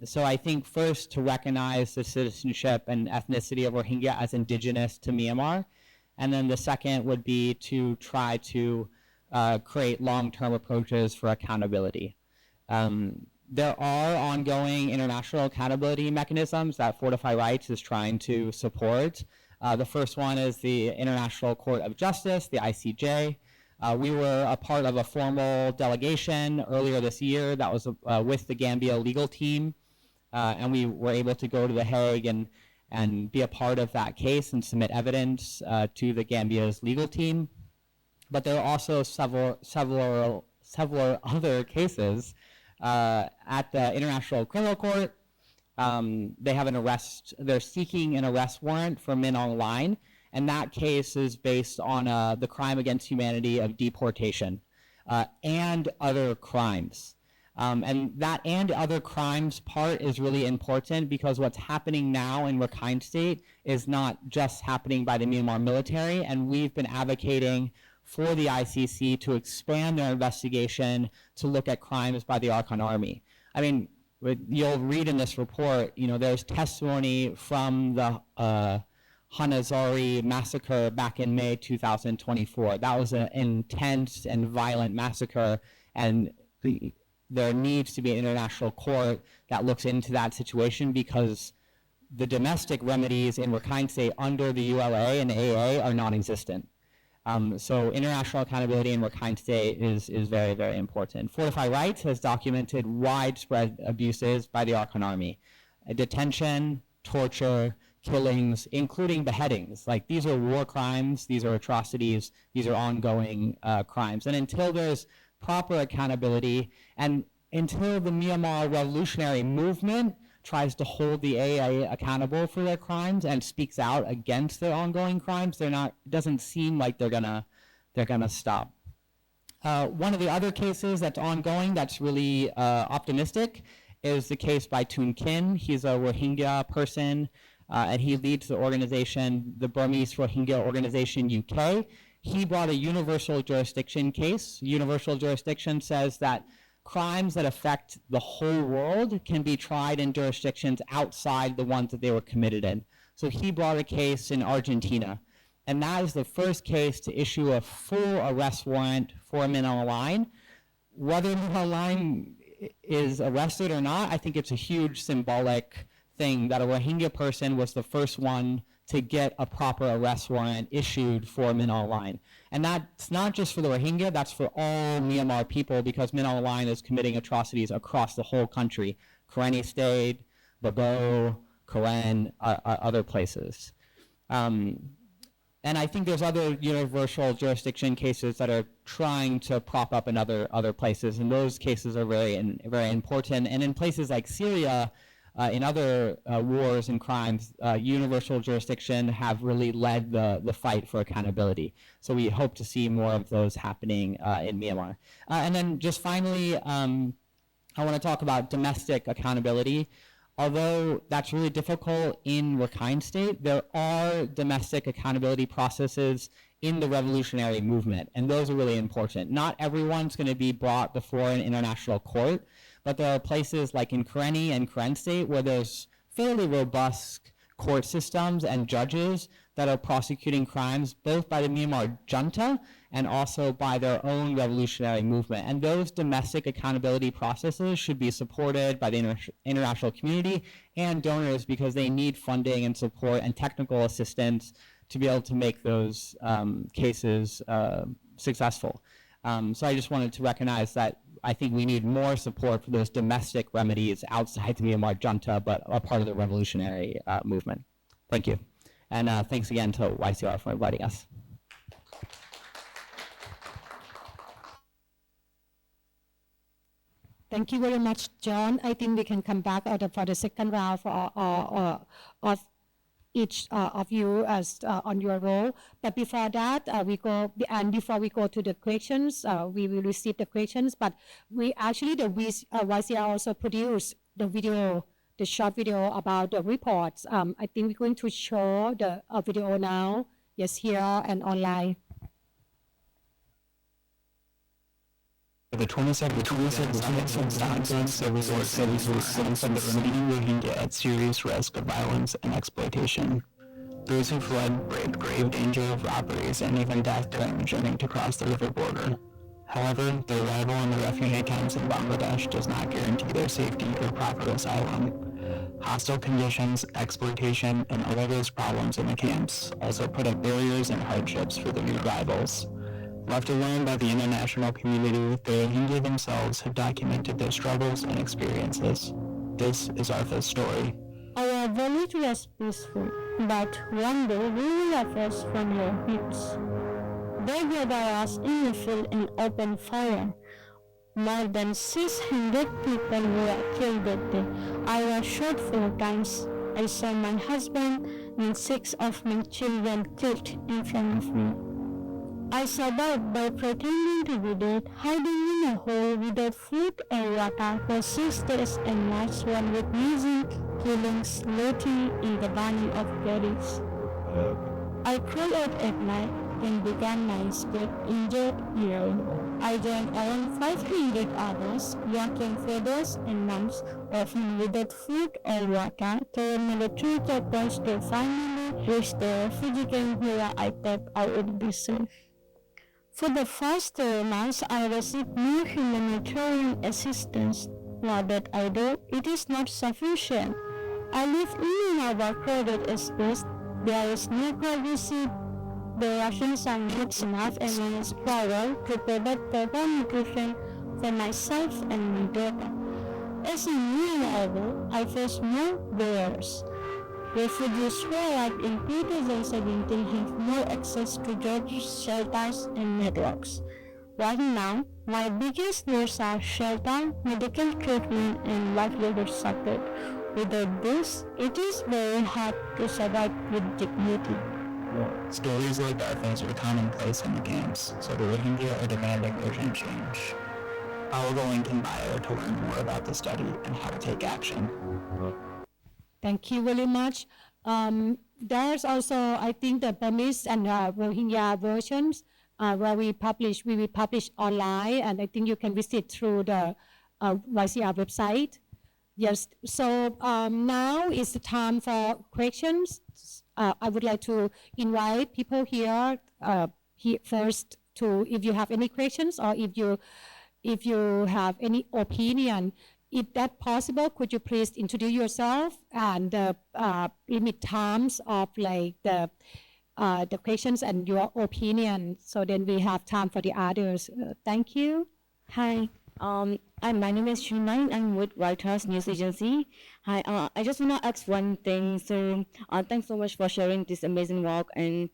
Speaker 3: So I think first to recognize the citizenship and ethnicity of Rohingya as indigenous to Myanmar. And then the second would be to try to create long-term approaches for accountability. There are ongoing international accountability mechanisms that Fortify Rights is trying to support. The first one is the International Court of Justice, the ICJ. We were a part of a formal delegation earlier this year that was with the Gambia legal team, and we were able to go to The Hague and be a part of that case and submit evidence to the Gambia's legal team. But there are also several other cases at the International Criminal Court. They have they're seeking an arrest warrant for Min Aung Hlaing, and that case is based on the crime against humanity of deportation and other crimes. And that and other crimes part is really important because what's happening now in Rakhine State is not just happening by the Myanmar military, and we've been advocating for the ICC to expand their investigation to look at crimes by the Arakan Army. I mean, you'll read in this report, there's testimony from the Hanazari massacre back in May 2024. That was an intense and violent massacre, and there needs to be an international court that looks into that situation because the domestic remedies in Rakhine State under the ULA and AA are non-existent. So international accountability in Rakhine State is very, very important. Fortify Rights has documented widespread abuses by the Arakan Army. Detention, torture, killings, including beheadings. Like, these are war crimes, these are atrocities, these are ongoing crimes. And until there's proper accountability, and until the Myanmar revolutionary movement tries to hold the AA accountable for their crimes and speaks out against their ongoing crimes, it doesn't seem like they're gonna stop. One of the other cases that's ongoing that's really optimistic is the case by Toon Kin. He's a Rohingya person, and he leads the organization, the Burmese Rohingya Organization UK. He brought a universal jurisdiction case. Universal jurisdiction says that crimes that affect the whole world can be tried in jurisdictions outside the ones that they were committed in. So he brought a case in Argentina, and that is the first case to issue a full arrest warrant for Min Aung Hlaing. Whether Min Aung Hlaing
Speaker 5: is arrested or not, I think it's a huge symbolic thing that a Rohingya person was the first one to get a proper arrest warrant issued for Min Aung Hlaing. And that's not just for the Rohingya, that's for all Myanmar people, because Min Aung Hlaing is committing atrocities across the whole country. Karenni State, Babo, Karen, other places. And I think there's other universal jurisdiction cases that are trying to prop up in other places, and those cases are very important. And in places like Syria, in other wars and crimes, universal jurisdiction have really led the fight for accountability. So we hope to see more of those happening in Myanmar. And then just finally, I want to talk about domestic accountability. Although that's really difficult in Rakhine State, there are domestic accountability processes in the revolutionary movement, and those are really important. Not everyone's going to be brought before an international court, but there are places like in Karenni and Karen State where there's fairly robust court systems and judges that are prosecuting crimes both by the Myanmar junta and also by their own revolutionary movement. And those domestic accountability processes should be supported by the international community and donors, because they need funding and support and technical assistance to be able to make those cases successful. So I just wanted to recognize that I think we need more support for those domestic remedies outside the Myanmar junta, but are part of the revolutionary movement. Thank you. And thanks again to YCR for inviting us.
Speaker 1: Thank you very much, John. I think we can come back for the second round of each of you as on your role. But before that, before we go to the questions, we will receive the questions. But the YCR also produced the short video about the reports. I think we're going to show the video now. Yes, here and online.
Speaker 2: The 27th circumstances, the resort cities were citizens of the Rohingya at serious risk of violence and exploitation. Those who fled braved grave danger of robberies and even death during journeying to cross the river border. However, their arrival in the refugee camps in Bangladesh does not guarantee their safety or proper asylum. Hostile conditions, exploitation, and other risk problems in the camps also put up barriers and hardships for the new arrivals. Left alone by the international community, the Rohingya themselves have documented their struggles and experiences. This is Artha's story.
Speaker 6: Our village was peaceful, but one day we will arise from your hills. They gathered us in the field and opened fire. More than 600 people were killed that day. I was shot 4 times. I saw my husband and 6 of my children killed in front of me. I survived by pretending to be dead, hiding in a hole without food or water for 6 days and nights, one witnessing killings, looting in the burning of bodies. I crawled out at night and began my escape injured hero. I joined around 500 others, young fathers and moms, often without food or water, to military checkpoints to finally reach the refugee camp where I thought I would be safe. For the first 3 months, I received no humanitarian assistance. Now that I do, it is not sufficient. I live in an overcrowded space. There is no privacy. The rations are not enough, and I need power to provide proper nutrition for myself and my daughter. As a new arrival, I face more barriers. Refugees who arrived in 2017 have more access to jobs, shelters, and networks. Right now, my biggest needs are shelter, medical treatment, and livelihood support. Without this, it is very hard to survive with dignity.
Speaker 2: Stories like Artha's are commonplace in the camps, so the Rohingya are demanding urgent change. Follow the link in bio to learn more about the study and how to take action.
Speaker 1: Thank you very much. There's also, I think, the Burmese and Rohingya versions where we will publish online, and I think you can visit through the YCR website. Yes, so now is the time for questions. I would like to invite people here first to, if you have any questions or if you if you have any opinion, if that possible, could you please introduce yourself and limit times of like the questions and your opinion, so then we have time for the others. Thank you.
Speaker 7: Hi, my name is Shunai. I'm with Reuters News Agency. Hi, I just want to ask one thing. So, thanks so much for sharing this amazing work, and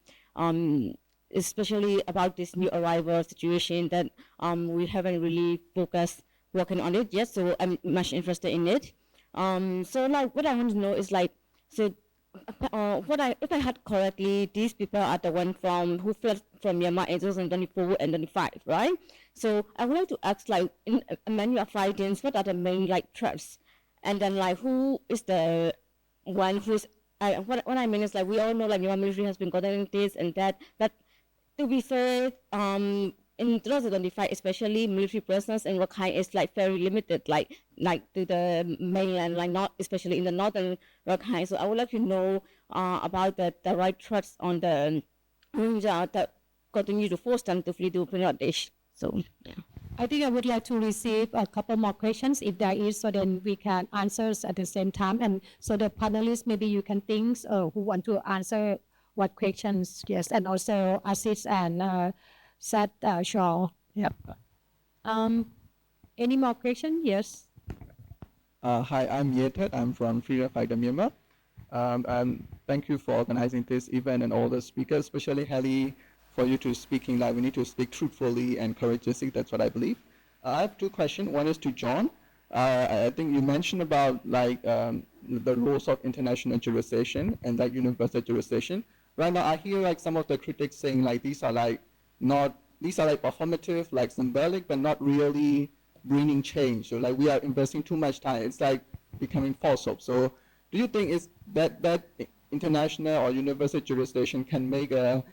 Speaker 7: especially about this new arrival situation that we haven't really focused working on it yet. So I'm much interested in it. So like what I want to know is like, so if I heard correctly, these people are the ones who fled from Myanmar in 2024 and 25, right? So I would like to ask, like, in many of writings, what are the main like threats, and then like who is the one who's what I mean is like we all know like Myanmar military has been governing this and that, but to be fair, in 2025, especially military presence in Rakhine is like very limited, like to the mainland, like not especially in the northern Rakhine. So I would like to know about the right threats on the Rohingya that continue to force them to flee to Bangladesh. So yeah.
Speaker 1: I think I would like to receive a couple more questions if there is, so then we can answer at the same time. And so the panelists, maybe you can think who want to answer what questions, yes, and also Aziz and Seth Shaw. Yep. Any more questions? Yes.
Speaker 8: Hi, I'm Yetet. I'm from Freedom Fighter Myanmar. And thank you for organizing this event and all the speakers, especially Hallie, for you to speaking like we need to speak truthfully and courageously. That's what I believe. I have two questions. One is to John. I think you mentioned about like the rules of international jurisdiction and like universal jurisdiction. Right now, I hear like some of the critics saying like these are like performative, like symbolic, but not really bringing change. So like we are investing too much time. It's like becoming false hope. So do you think is that international or universal jurisdiction can make a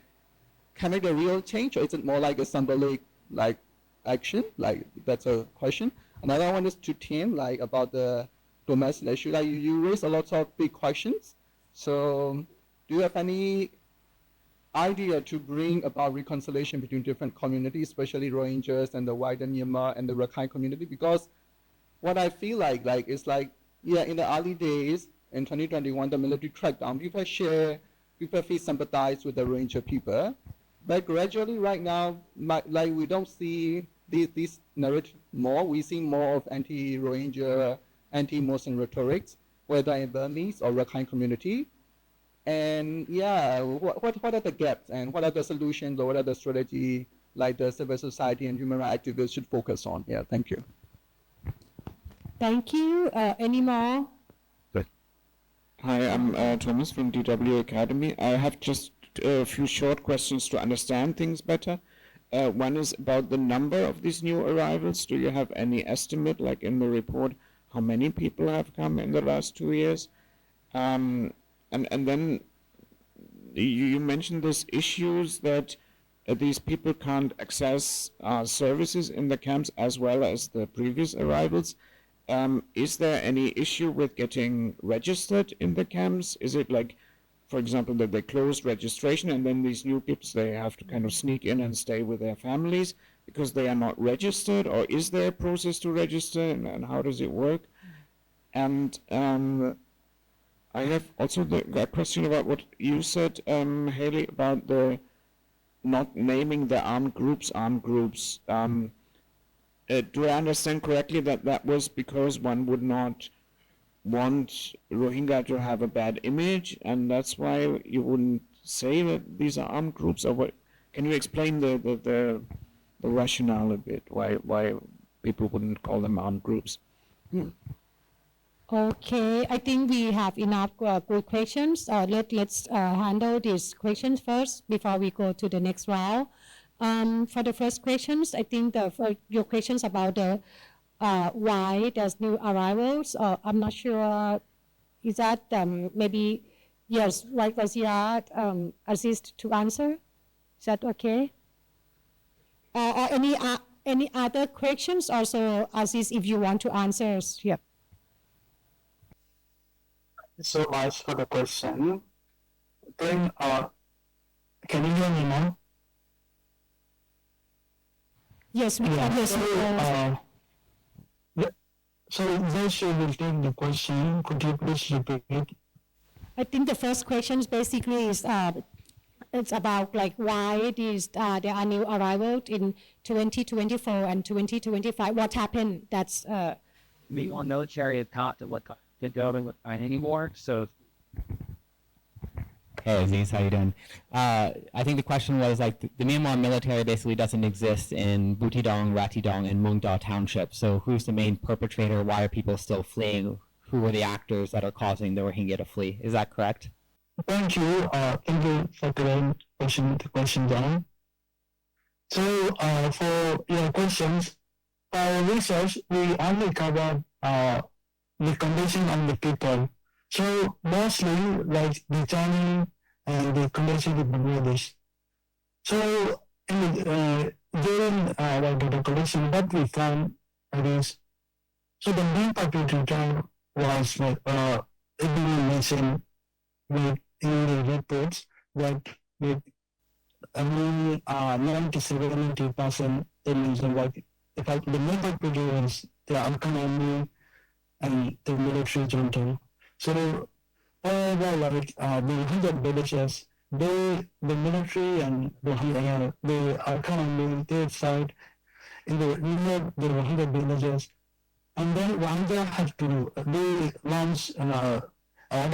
Speaker 8: real change, or is it more like a symbolic like action? Like that's a question. Another one is to Tim, like about the domestic issue. Like you raise a lot of big questions. So do you have any idea to bring about reconciliation between different communities, especially Rohingyas and the wider Myanmar and the Rakhine community? Because what I feel like is like, yeah, in the early days in 2021, the military crackdown, people feel sympathize with the Rohingya people, but gradually right now, like we don't see these narrative more. We see more of anti-Rohingya, anti-Muslim rhetorics, whether in Burmese or Rakhine community. And yeah, what are the gaps and what are the solutions or what are the strategy like the civil society and human rights activists should focus on? Yeah, thank you.
Speaker 1: Thank you. Any more?
Speaker 9: Good. Hi, I'm Thomas from DW Academy. I have just a few short questions to understand things better. One is about the number of these new arrivals. Do you have any estimate, like in the report, how many people have come in the last 2 years? And then you mentioned these issues that these people can't access services in the camps as well as the previous arrivals. Is there any issue with getting registered in the camps? Is it like, for example, that they closed registration and then these new people, they have to kind of sneak in and stay with their families because they are not registered? Or is there a process to register, and how does it work? And I have also a question about what you said, Haley, about the not naming the armed groups. Do I understand correctly that that was because one would not want Rohingya to have a bad image, and that's why you wouldn't say that these are armed groups? Or what? Can you explain the rationale a bit? Why people wouldn't call them armed groups?
Speaker 1: Okay, I think we have enough good questions. Let's handle these questions first before we go to the next round. For the first questions, I think your questions about the why there's new arrivals. I'm not sure. Is that maybe yes? Right, Razia, assist to answer. Is that okay? Or any other questions? Also, Aziz, if you want to answer, yep.
Speaker 2: So much for the question. Then, can you hear me now?
Speaker 1: Yes, we
Speaker 2: Yeah.
Speaker 1: obviously.
Speaker 2: So this will take the question. Could you please repeat it?
Speaker 1: I think the first question is basically is it's about like why there are new arrivals in 2024 and 2025. What happened? That's
Speaker 3: Myanmar military is not what can go with anymore. So
Speaker 5: Hey Aziz, how you doing? I think the question was like the Myanmar military basically doesn't exist in Butidong, Ratidong, and Mungdaw townships. So who's the main perpetrator? Why are people still fleeing? Who are the actors that are causing the Rohingya to flee? Is that correct?
Speaker 2: Thank you. Thank you for the question, John. So for your questions, our research, we only cover the condition of the people. So mostly like the training and the condition of the British. So during the condition, what we found is, so the main perpetrator was like it being mentioned with in the reports that with only 90-70% they mentioned like the main perpetrator is the economy and the military junta. So however, like the Rohingya villages, the military and the economy, they fight in the Rohingya villages, and then Rohingya had to they launch a lot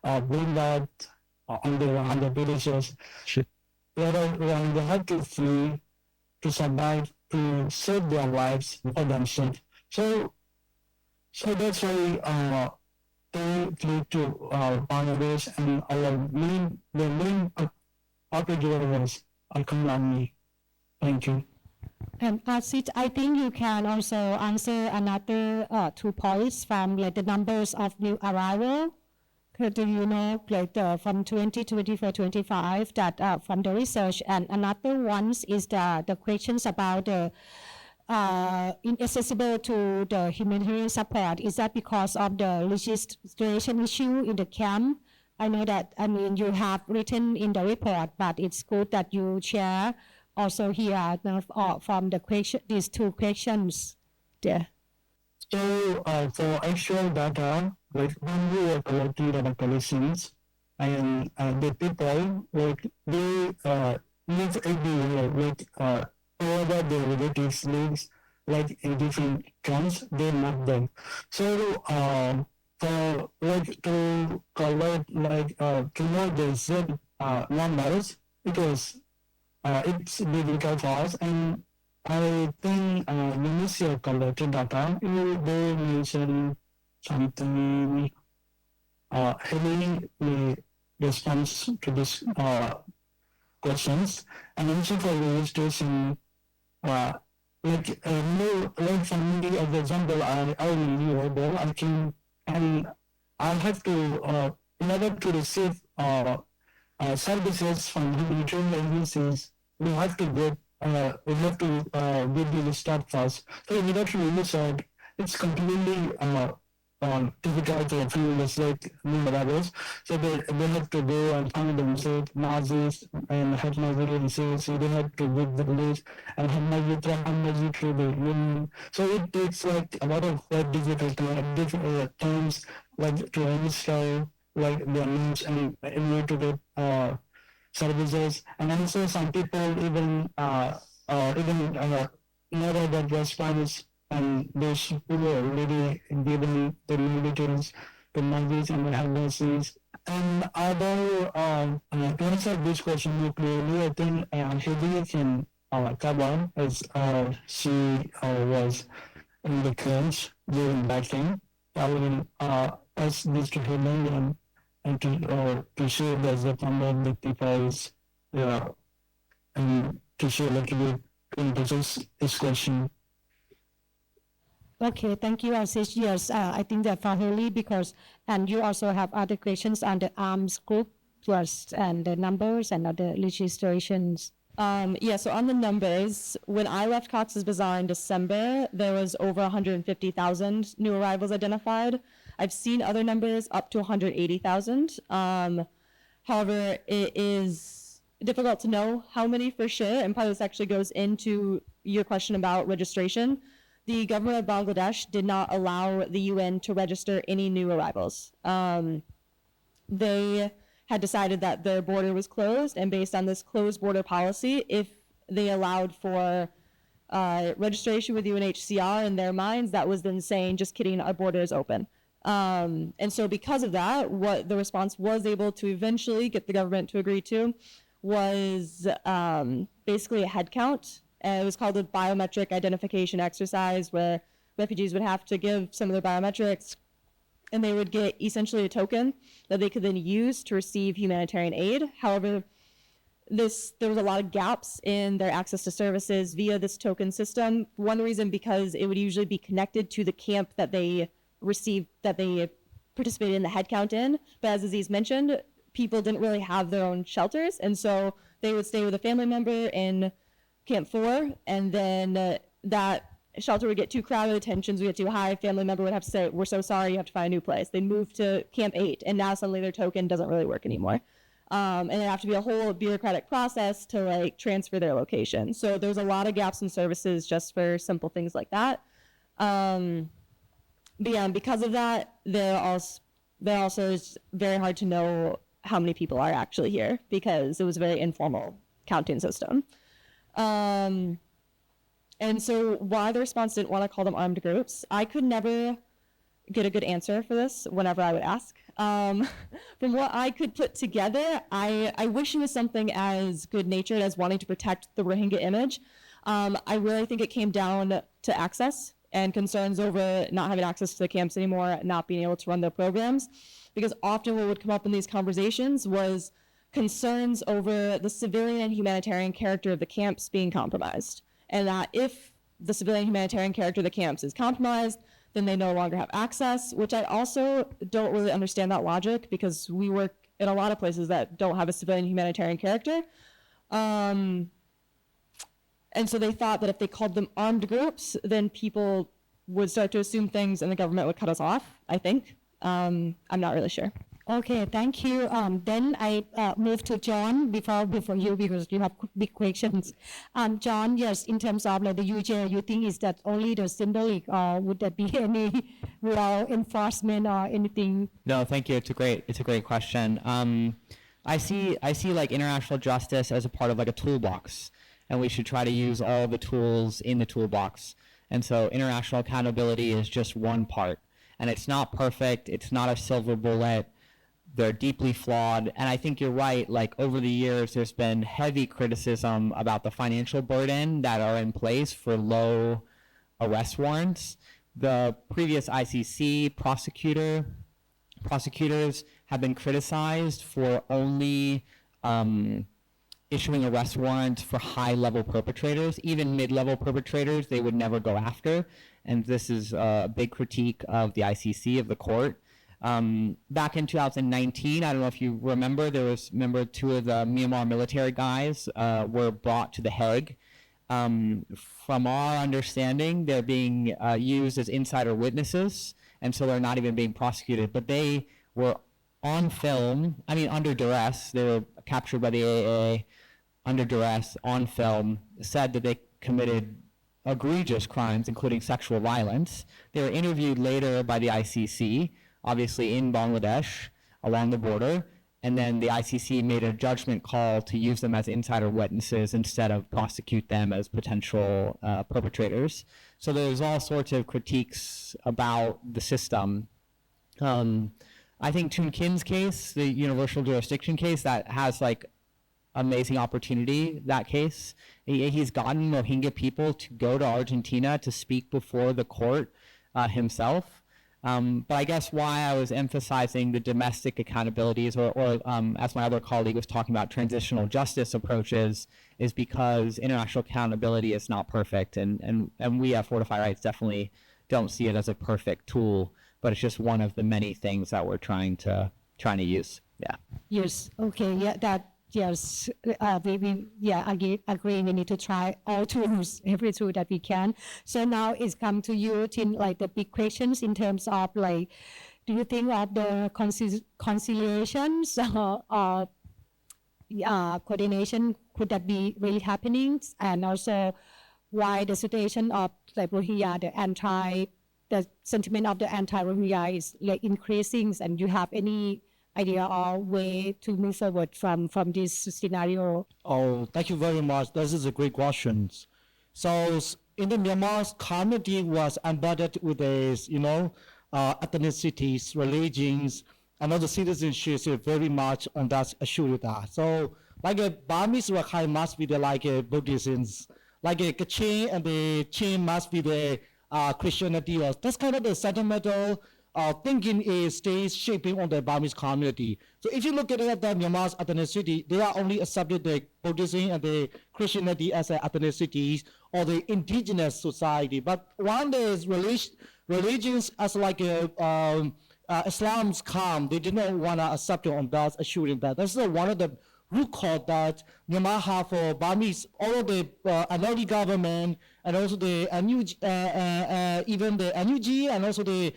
Speaker 2: of bring on the Rohingya villages. They had to flee to survive, to save their lives for themselves. So that's why they flee to Bangladesh, and the main operator was economy. Thank you.
Speaker 1: And Asit, I think you can also answer another 2 points from like the numbers of new arrival. Do you know like from 2024-25 that from the research, and another one is the questions about the inaccessible to the humanitarian support. Is that because of the registration issue in the camp? I know that, I mean, you have written in the report, but it's good that you share also here from the question, these 2 questions there.
Speaker 2: So for actual data, like when we were collecting the collections, and the people like they live everywhere with whoever their relatives lives, like in different camps, they move them. So for like to collect to know the exact numbers, it's difficult for us, and I think Ministry collected data. They mentioned something heavily response to this questions, and also for registration. Like for me, as example, I renewable. I can, and I have to in order to receive services from humanitarian agencies, we have to get the start first. So immediately research, it's completely difficult for females like new rebels. So they have to go and find themselves Nazis and have Nazis, so they have to give the village and have Nazi to the women. So it takes like a lot of difficult times like to install like their needs and to the services, and also some people even know that response, and those who were already given the militaries, the Nazis and the Nazis. And other to answer this question more clearly, I think Hedy can cover as she was in the camps during that time. I will ask this to Hedy and to show the number of the people and to show like this question.
Speaker 1: Okay, thank you, Ashish. Yes, I think that for Haley, because, and you also have other questions on the arms group plus and the numbers and other legislations.
Speaker 4: Yeah, so on the numbers, when I left Cox's Bazar in December, there was over 150,000 new arrivals identified. I've seen other numbers up to 180,000. However, it is difficult to know how many for sure, and part of this actually goes into your question about registration. The government of Bangladesh did not allow the UN to register any new arrivals. They had decided that their border was closed, and based on this closed border policy, if they allowed for registration with UNHCR in their minds, that was then saying, just kidding, our border is open. And so because of that, what the response was able to eventually get the government to agree to was basically a head count. It was called a biometric identification exercise, where refugees would have to give some of their biometrics, and they would get essentially a token that they could then use to receive humanitarian aid. However, there was a lot of gaps in their access to services via this token system. One reason, because it would usually be connected to the camp that they received, that they participated in the head count in. But as Aziz mentioned, people didn't really have their own shelters, and so they would stay with a family member in Camp 4, and then that shelter would get too crowded, tensions would get too high, family member would have to say, we're so sorry, you have to find a new place. They'd move to Camp 8, and now suddenly their token doesn't really work anymore. And it'd have to be a whole bureaucratic process to like transfer their location. So there's a lot of gaps in services just for simple things like that. But yeah, because of that, there also is very hard to know how many people are actually here, because it was a very informal counting system. And so why the response didn't want to call them armed groups, I could never get a good answer for this whenever I would ask. From what I could put together, I wish it was something as good-natured as wanting to protect the Rohingya image. I really think it came down to access and concerns over not having access to the camps anymore, not being able to run their programs, because often what would come up in these conversations was concerns over the civilian and humanitarian character of the camps being compromised. And that if the civilian humanitarian character of the camps is compromised, then they no longer have access, which I also don't really understand that logic, because we work in a lot of places that don't have a civilian humanitarian character. And so they thought that if they called them armed groups, then people would start to assume things and the government would cut us off, I think. I'm not really sure.
Speaker 1: Okay, thank you. Then I move to John before you, because you have big questions. John, yes, in terms of like the UJ, you think is that only the symbolic, or would there be any law enforcement or anything?
Speaker 5: No, thank you. It's a great question. I see like international justice as a part of like a toolbox, and we should try to use all the tools in the toolbox. And so international accountability is just one part, and it's not perfect. It's not a silver bullet. They're deeply flawed. And I think you're right, like over the years, there's been heavy criticism about the financial burden that are in place for low arrest warrants. The previous ICC prosecutors have been criticized for only issuing arrest warrants for high-level perpetrators. Even mid-level perpetrators, they would never go after. And this is a big critique of the ICC, of the court. Back in 2019, I don't know if you remember, two of the Myanmar military guys were brought to The Hague. From our understanding, they're being used as insider witnesses, and so they're not even being prosecuted. But they were on film, under duress. They were captured by the AA under duress, on film, said that they committed egregious crimes, including sexual violence. They were interviewed later by the ICC, obviously in Bangladesh, along the border, and then the ICC made a judgment call to use them as insider witnesses instead of prosecute them as potential perpetrators. So there's all sorts of critiques about the system. I think Toon Kin's case, the universal jurisdiction case, that has like amazing opportunity, that case. He's gotten Rohingya people to go to Argentina to speak before the court himself. But I guess why I was emphasizing the domestic accountabilities, or as my other colleague was talking about, transitional justice approaches, is because international accountability is not perfect, and we at Fortify Rights definitely don't see it as a perfect tool, but it's just one of the many things that we're trying to use. Yeah.
Speaker 1: Yes. Okay. Yeah. That. Yes. I agree. We need to try all tools, every tool that we can. So now it's come to you, Tin, like the big questions in terms of like, do you think of the conciliations coordination could that be really happening, and also why the situation of like Rohingya, the sentiment of the anti-Rohingya is like increasing, and you have any idea or way to move forward from this scenario?
Speaker 10: Oh, thank you very much. This is a great question. So in the Myanmar community was embedded with this, ethnicities, religions, and other citizenship is very much on that issue with that. So like a Burmese Rakhine must be the like a Buddhisms, like a Kachin and the Chin must be the Christianity. That's kind of the sentimental thinking is stays shaping on the Burmese community. So if you look at it, the Myanmar's ethnicity, they are only accepted the Buddhism and the Christianity as ethnicities or the indigenous society. But one is religions as like Islam's come, they did not want to accept it on that, assuring that. That's one of the root cause that Myanmar have for Burmese, all of the NLD government and also the even the NUG and also the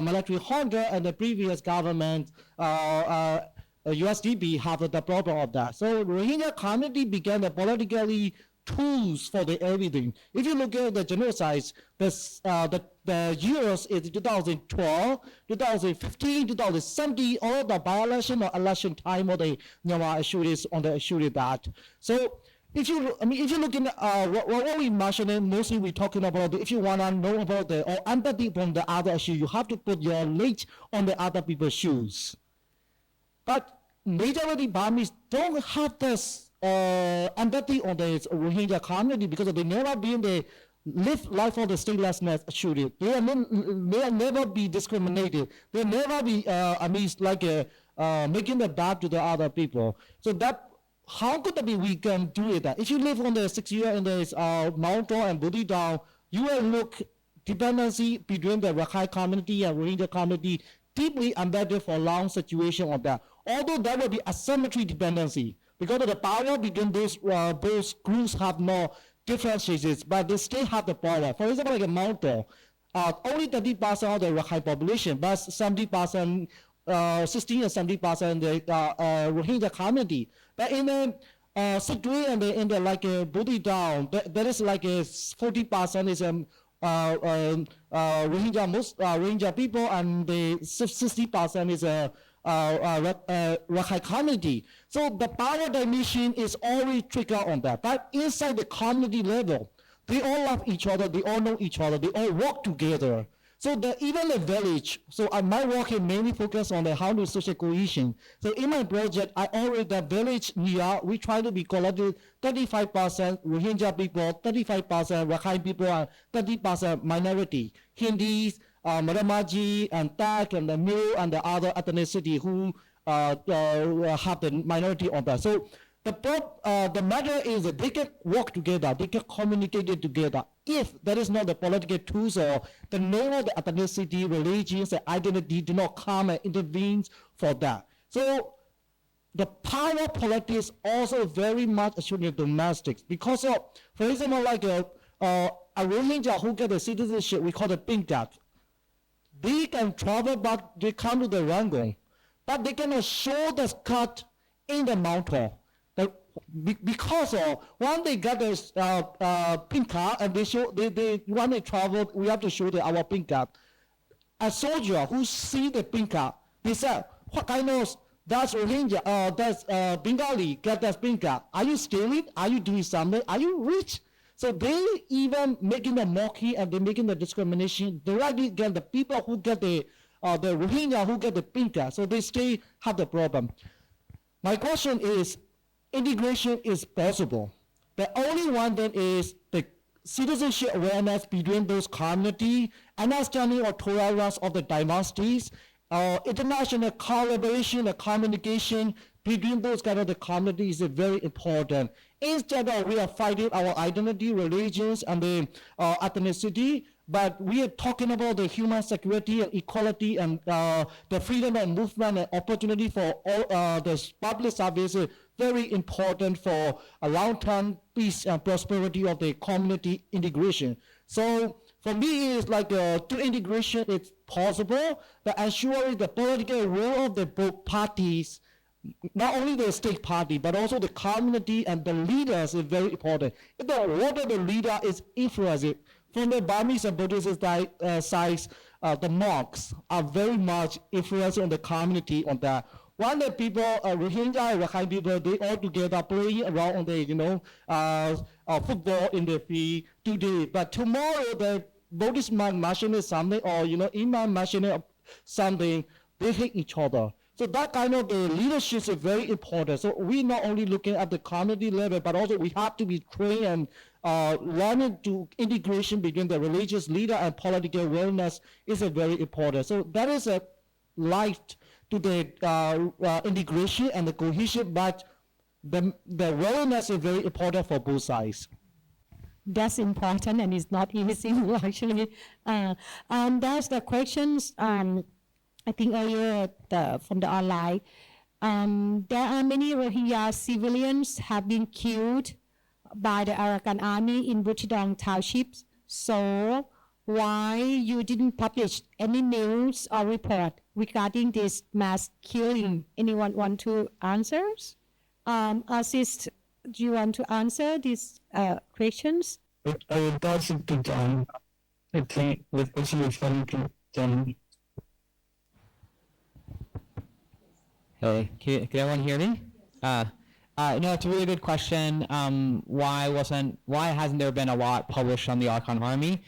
Speaker 10: military Honda and the previous government, USDP have the problem of that. So Rohingya community began the politically tools for the everything. If you look at the genocide, the years is 2012, 2015, 2017, all the by-election or election time of the Myanmar issue is on the issue of that. So if you look in what we mentioned, mostly we're talking about if you want to know about or empathy from the other issue, you have to put your leg on the other people's shoes. But majority Burmese don't have this empathy on the Rohingya community because they never been the live life of the statelessness shooting. They never be discriminated. They never be making the bad to the other people. So that how could that be we can do it that? If you live on the 6 year in this mountain and Buddhi down, you will look dependency between the Rakhine community and Rohingya community deeply embedded for long situation of that. Although there will be asymmetry dependency because of the power between those groups have no differentiations, but they still have the power. For example, like a mountain, only 30% of the Rakhine population, but 70%, 16 and 70% the Rohingya community. But in the Sikri and in the like Buddhi down, there is like a 40% is Rohingya people, and the 60% is Rakhine community. So the power dimension is always triggered on that. But inside the community level, they all love each other, they all know each other, they all work together. So even the village, so my work is mainly focused on the how to social cohesion. So in my project, I already the village near, we try to be collected 35% Rohingya people, 35% Rakhine people, and 30% minority, Hindis, Maramaji and Tak and the Mill and the other ethnicity who have the minority on that. So the matter is that they can work together, they can communicate it together. If there is not the political tools or the name of the ethnicity, religions, and identity do not come and intervene for that. So the power politics also very much associated with domestics because of, for example, like a Rohingya who get the citizenship, we call it Pinkat. They can travel back, they come to the Rangoon, but they cannot show the cut in the mountain. Because when they get this pink card and they when they travel, we have to show our pink card. A soldier who see the pink card, they said, "What kind of that's Rohingya? That's Bengali get that pink card? Are you stealing? Are you doing something? Are you rich?" So they even making the mockery and they making the discrimination directly against the people who get the Rohingya who get the pink card. So they still have the problem. My question is, integration is possible. The only one that is the citizenship awareness between those communities, understanding of tolerance of the diversities, international collaboration and communication between those kind of the communities is very important. Instead of we are fighting our identity, religions, and the ethnicity, but we are talking about the human security and equality and the freedom of movement and opportunity for all the public services, very important for a long-term peace and prosperity of the community integration. So for me, it's like to integration is possible, but ensuring the political role of the both parties not only the state party, but also the community and the leaders is very important. If the whatever the leader is influencing, from the Burmese and Buddhist sides, the monks are very much influencing on the community on that. One the people, Rohingya and Rakhine people, they all together playing around on the, football in the field today. But tomorrow, the Buddhist monk mentioning something, or, Imam mentioning something, they hate each other. So that kind of the leadership is very important. So we're not only looking at the community level, but also we have to be trained and learning to integration between the religious leader and political awareness is a very important. So that is a life to the integration and the cohesion, but the awareness is very important for both sides.
Speaker 1: That's important, and it's not easy actually. There's the questions. I think earlier from the online. There are many Rohingya civilians have been killed by the Arakan army in Butchidong townships. So why you didn't publish any news or report regarding this mass killing? Anyone want to answer? Assist, do you want to answer these questions?
Speaker 2: I will pass it to John. I think the question is coming to John.
Speaker 5: Hey, can everyone hear me? No, it's a really good question. Why hasn't there been a lot published on the Arakan Army?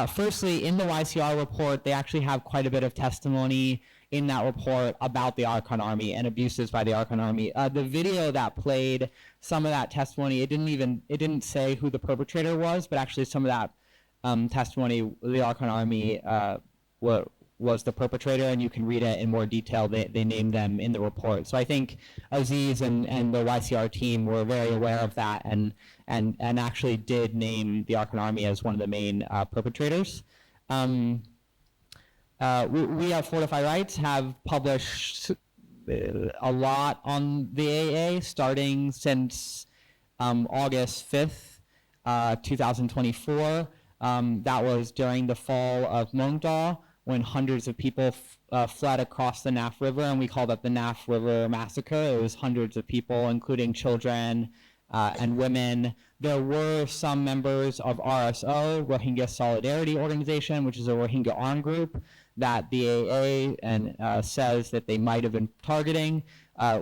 Speaker 5: Firstly, in the YCR report, they actually have quite a bit of testimony in that report about the Arakan Army and abuses by the Arakan Army. The video that played some of that testimony, it didn't say who the perpetrator was, but actually some of that testimony, the Arakan Army was the perpetrator, and you can read it in more detail. They named them in the report. So I think Aziz and the YCR team were very aware of that and actually did name the Arakan Army as one of the main perpetrators. We at Fortify Rights have published a lot on the AA starting since August 5th, 2024. That was during the fall of Mongdaw, when hundreds of people fled across the Naf River, and we called it the Naf River Massacre. It was hundreds of people, including children and women. There were some members of RSO, Rohingya Solidarity Organization, which is a Rohingya armed group that the AA says that they might have been targeting.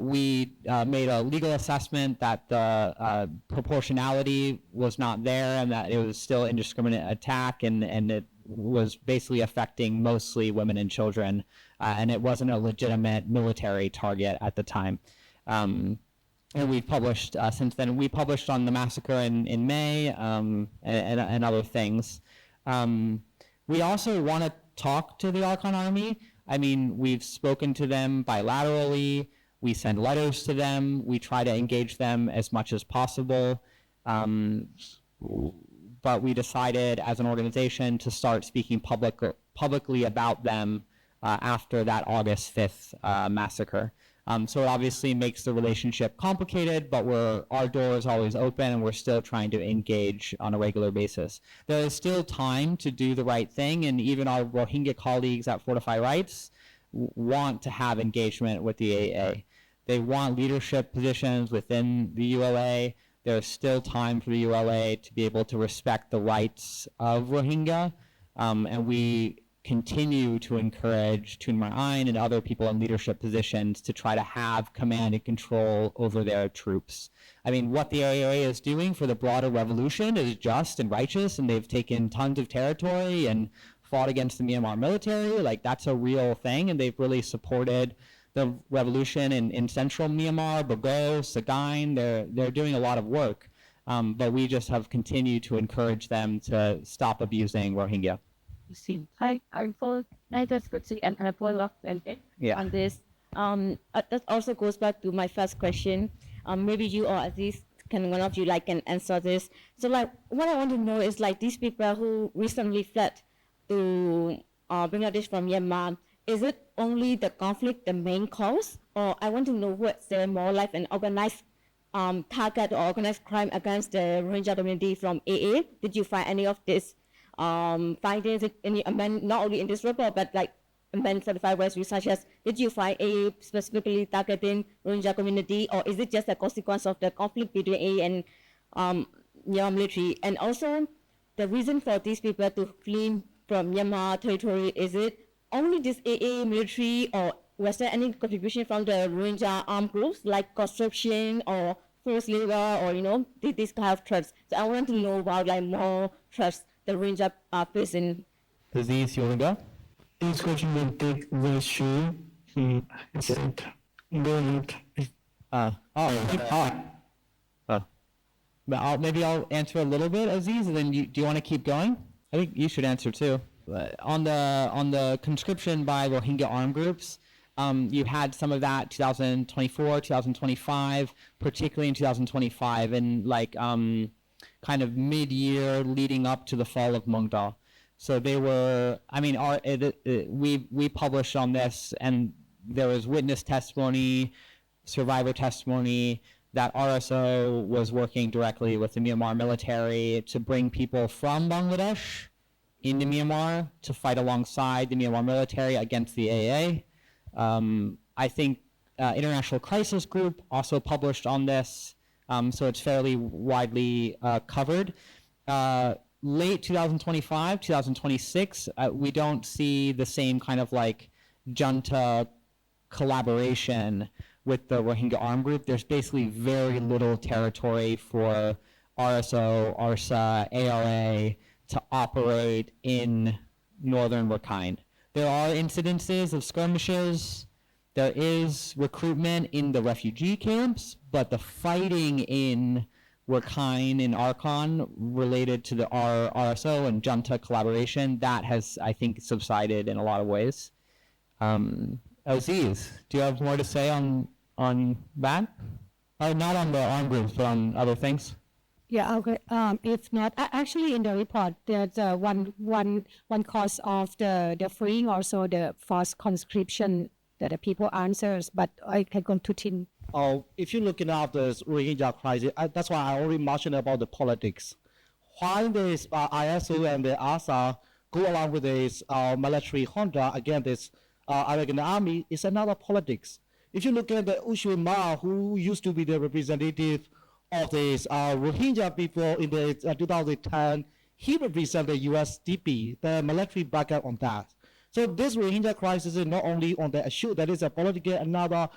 Speaker 5: We made a legal assessment that the proportionality was not there and that it was still indiscriminate attack, and it was basically affecting mostly women and children, and it wasn't a legitimate military target at the time. And we've published since then. We published on the massacre in May and other things. We also want to talk to the Arakan Army. I mean, we've spoken to them bilaterally. We send letters to them. We try to engage them as much as possible. But we decided as an organization to start speaking publicly about them after that August 5th massacre. So it obviously makes the relationship complicated, but our door is always open, and we're still trying to engage on a regular basis. There is still time to do the right thing, and even our Rohingya colleagues at Fortify Rights want to have engagement with the AA. They want leadership positions within the ULA. There's still time for the ULA to be able to respect the rights of Rohingya, and we continue to encourage Tun Mar Ayn and other people in leadership positions to try to have command and control over their troops. I mean, what the AA is doing for the broader revolution is just and righteous, and they've taken tons of territory and fought against the Myanmar military. Like, that's a real thing, and they've really supported the revolution in central Myanmar, Bago, Sagaing. They're doing a lot of work, but we just have continued to encourage them to stop abusing Rohingya.
Speaker 7: I just could see and follow up on this. That also goes back to my first question. Maybe you or Aziz, one of you can answer this. So what I want to know is these people who recently fled to Bangladesh from Myanmar, is it only the conflict the main cause, or I want to know what's there more like an organized target or organized crime against the Rohingya community from AA? Did you find any of this findings not only in this report, but been certified rescue, such as did you find AA specifically targeting Rohingya community, or is it just a consequence of the conflict between AA and Myanmar military? And also, the reason for these people to flee from Myanmar territory, is it only this AA military, or was there any contribution from the Rohingya armed groups like conscription or forced labor, or this kind of threats? So I want to know about like more threats the Rohingya are facing.
Speaker 3: Aziz, you want to go?
Speaker 2: This question will take the shoe. He said, go ahead.
Speaker 5: Maybe I'll answer a little bit, Aziz, and then do you want to keep going? I think you should answer too. On the conscription by Rohingya armed groups, you've had some of that 2024, 2025, particularly in 2025, and kind of mid-year leading up to the fall of Mongdal. So they were, we published on this, and there was witness testimony, survivor testimony, that RSO was working directly with the Myanmar military to bring people from Bangladesh into Myanmar to fight alongside the Myanmar military against the AA. I think International Crisis Group also published on this, so it's fairly widely covered. Late 2025, 2026, we don't see the same kind of junta collaboration with the Rohingya armed group. There's basically very little territory for RSO, ARSA, ARA to operate in northern Rakhine. There are incidences of skirmishes. There is recruitment in the refugee camps, but the fighting in Rakhine and Arkan related to the RSO and junta collaboration, that has, I think, subsided in a lot of ways. Aziz, do you have more to say on that? Not on the armed groups, but on other things?
Speaker 1: Yeah, okay. If not, actually in the report, there's one cause of the freeing, also the forced conscription that the people answers, but I can go to Tin.
Speaker 10: If you're looking at the Rohingya crisis, that's why I already mentioned about the politics. Why this ISO and the ASA go along with this military junta against this American army is another politics. If you look at the Ushu Ma, who used to be the representative of this Rohingya people in the 2010, he represented the USDP, the military backup on that. So this Rohingya crisis is not only on the issue, that is a political, another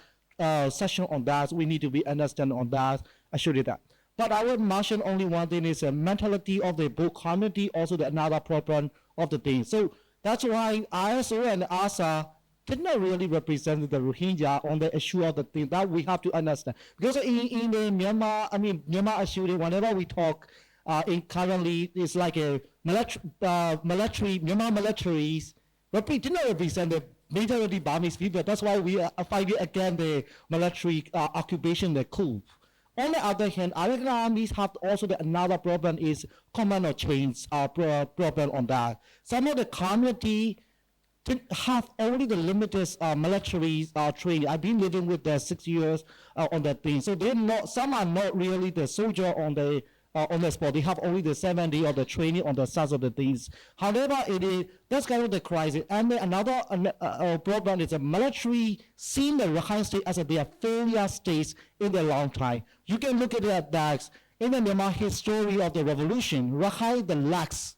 Speaker 10: session on that. We need to be understand on that. I showed you that. But I would mention only one thing is the mentality of the both community, also the another problem of the thing. So that's why ISO and ASA did not really represent the Rohingya on the issue of the thing that we have to understand. Because in the Myanmar issue, whenever we talk, currently it's like a military, Myanmar militaries, but we did not represent the majority Burmese people. That's why we are fighting against the military occupation, the coup. On the other hand, American armies have also another problem is command of change problem on that. Some of the community have only the limited military training. I've been living with the 6 years on that thing. So they're not, some are not really the soldier on the spot. They have only the 70 or the training on the sides of the things. However, that's kind of the crisis. And another problem is the military seeing the Rakhine State as their failure states in the long time. You can look at that in the Myanmar history of the revolution. Rakhine the lacks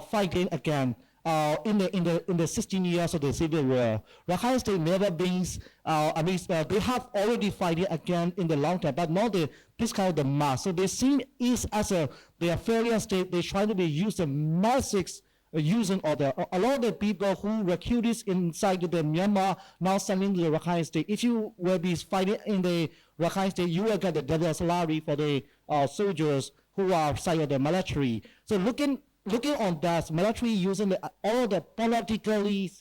Speaker 10: fighting again. In the 16 years of the civil war, Rakhine State never been. They have already fighting again in the long time, but not this kind of the mass. So they see it as their failure state. They try to be use the masses using a lot of the people who recruited inside the Myanmar now sending to the Rakhine State. If you will be fighting in the Rakhine State, you will get the double salary for the soldiers who are side of the military. So looking on that, military using all the politically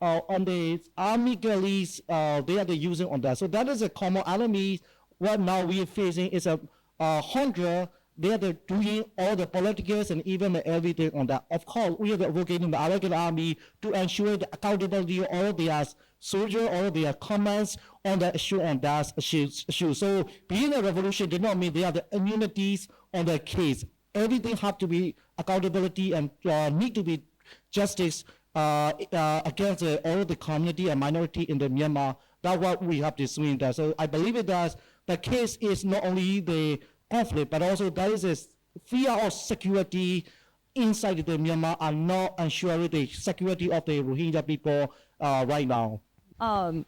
Speaker 10: on the army girlies, they are using on that. So that is a common enemy. What now we are facing is a hunger. They are doing all the politicals and even everything on that. Of course, we are working in the American army to ensure the accountability of all their soldiers, all their comments on the issue on that issue. So being a revolution did not mean they have the immunities on the case. Everything have to be accountability and need to be justice against all the community and minority in the Myanmar. That's what we have to swing that. So I believe it that the case is not only the conflict, but also there is a fear of security inside the Myanmar and not ensuring the security of the Rohingya people right now.
Speaker 4: So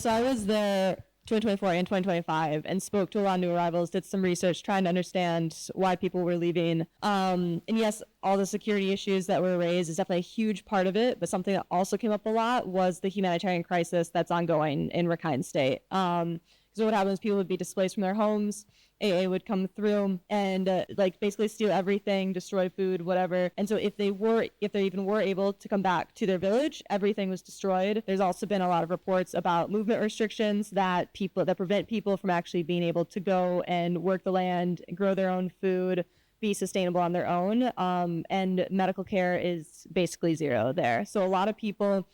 Speaker 4: I was there 2024 and 2025 and spoke to a lot of new arrivals, did some research trying to understand why people were leaving. And yes, all the security issues that were raised is definitely a huge part of it, but something that also came up a lot was the humanitarian crisis that's ongoing in Rakhine State. So what happens, people would be displaced from their homes, AA would come through and basically steal everything, destroy food, whatever. And so if they even were able to come back to their village, everything was destroyed. There's also been a lot of reports about movement restrictions that prevent people from actually being able to go and work the land, grow their own food, be sustainable on their own. And medical care is basically zero there. So a lot of people,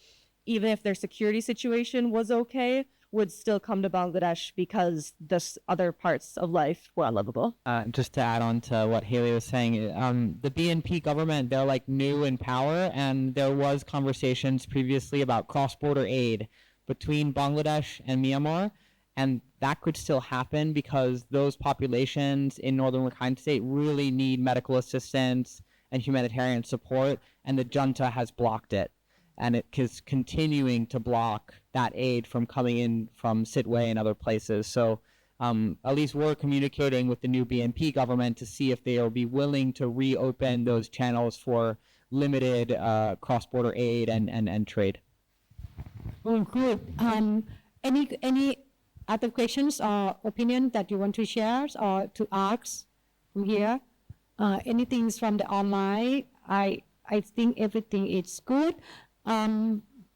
Speaker 4: even if their security situation was okay, would still come to Bangladesh because the other parts of life were unlivable.
Speaker 5: Just to add on to what Haley was saying, the BNP government, they're like new in power, and there was conversations previously about cross-border aid between Bangladesh and Myanmar, and that could still happen because those populations in northern Rakhine State really need medical assistance and humanitarian support, and the junta has blocked it. And it is continuing to block that aid from coming in from Sitwe and other places. So at least we're communicating with the new BNP government to see if they will be willing to reopen those channels for limited cross-border aid and trade.
Speaker 1: Oh, good. Any other questions or opinion that you want to share or to ask from here? Anything from the online? I think everything is good.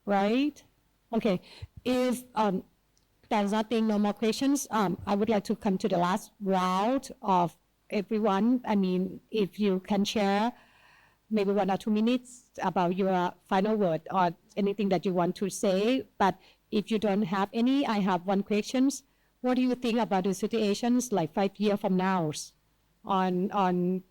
Speaker 1: Right? Okay. If there's nothing, no more questions, I would like to come to the last round of everyone. I mean, if you can share maybe 1 or 2 minutes about your final word or anything that you want to say. But if you don't have any, I have one question. What do you think about the situations like 5 years from now on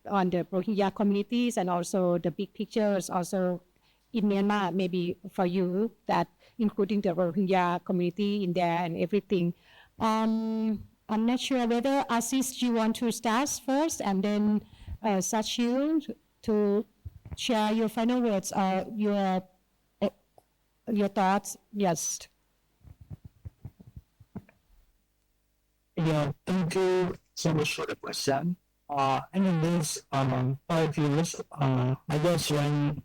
Speaker 1: the Rohingya communities and also the big pictures also in Myanmar, maybe for you, that including the Rohingya community in there and everything. I'm not sure whether Asis, you want to start first and then Sachil to share your final words or your thoughts. Yes.
Speaker 2: Yeah, thank you so much for the question. And in this 5 years, I guess when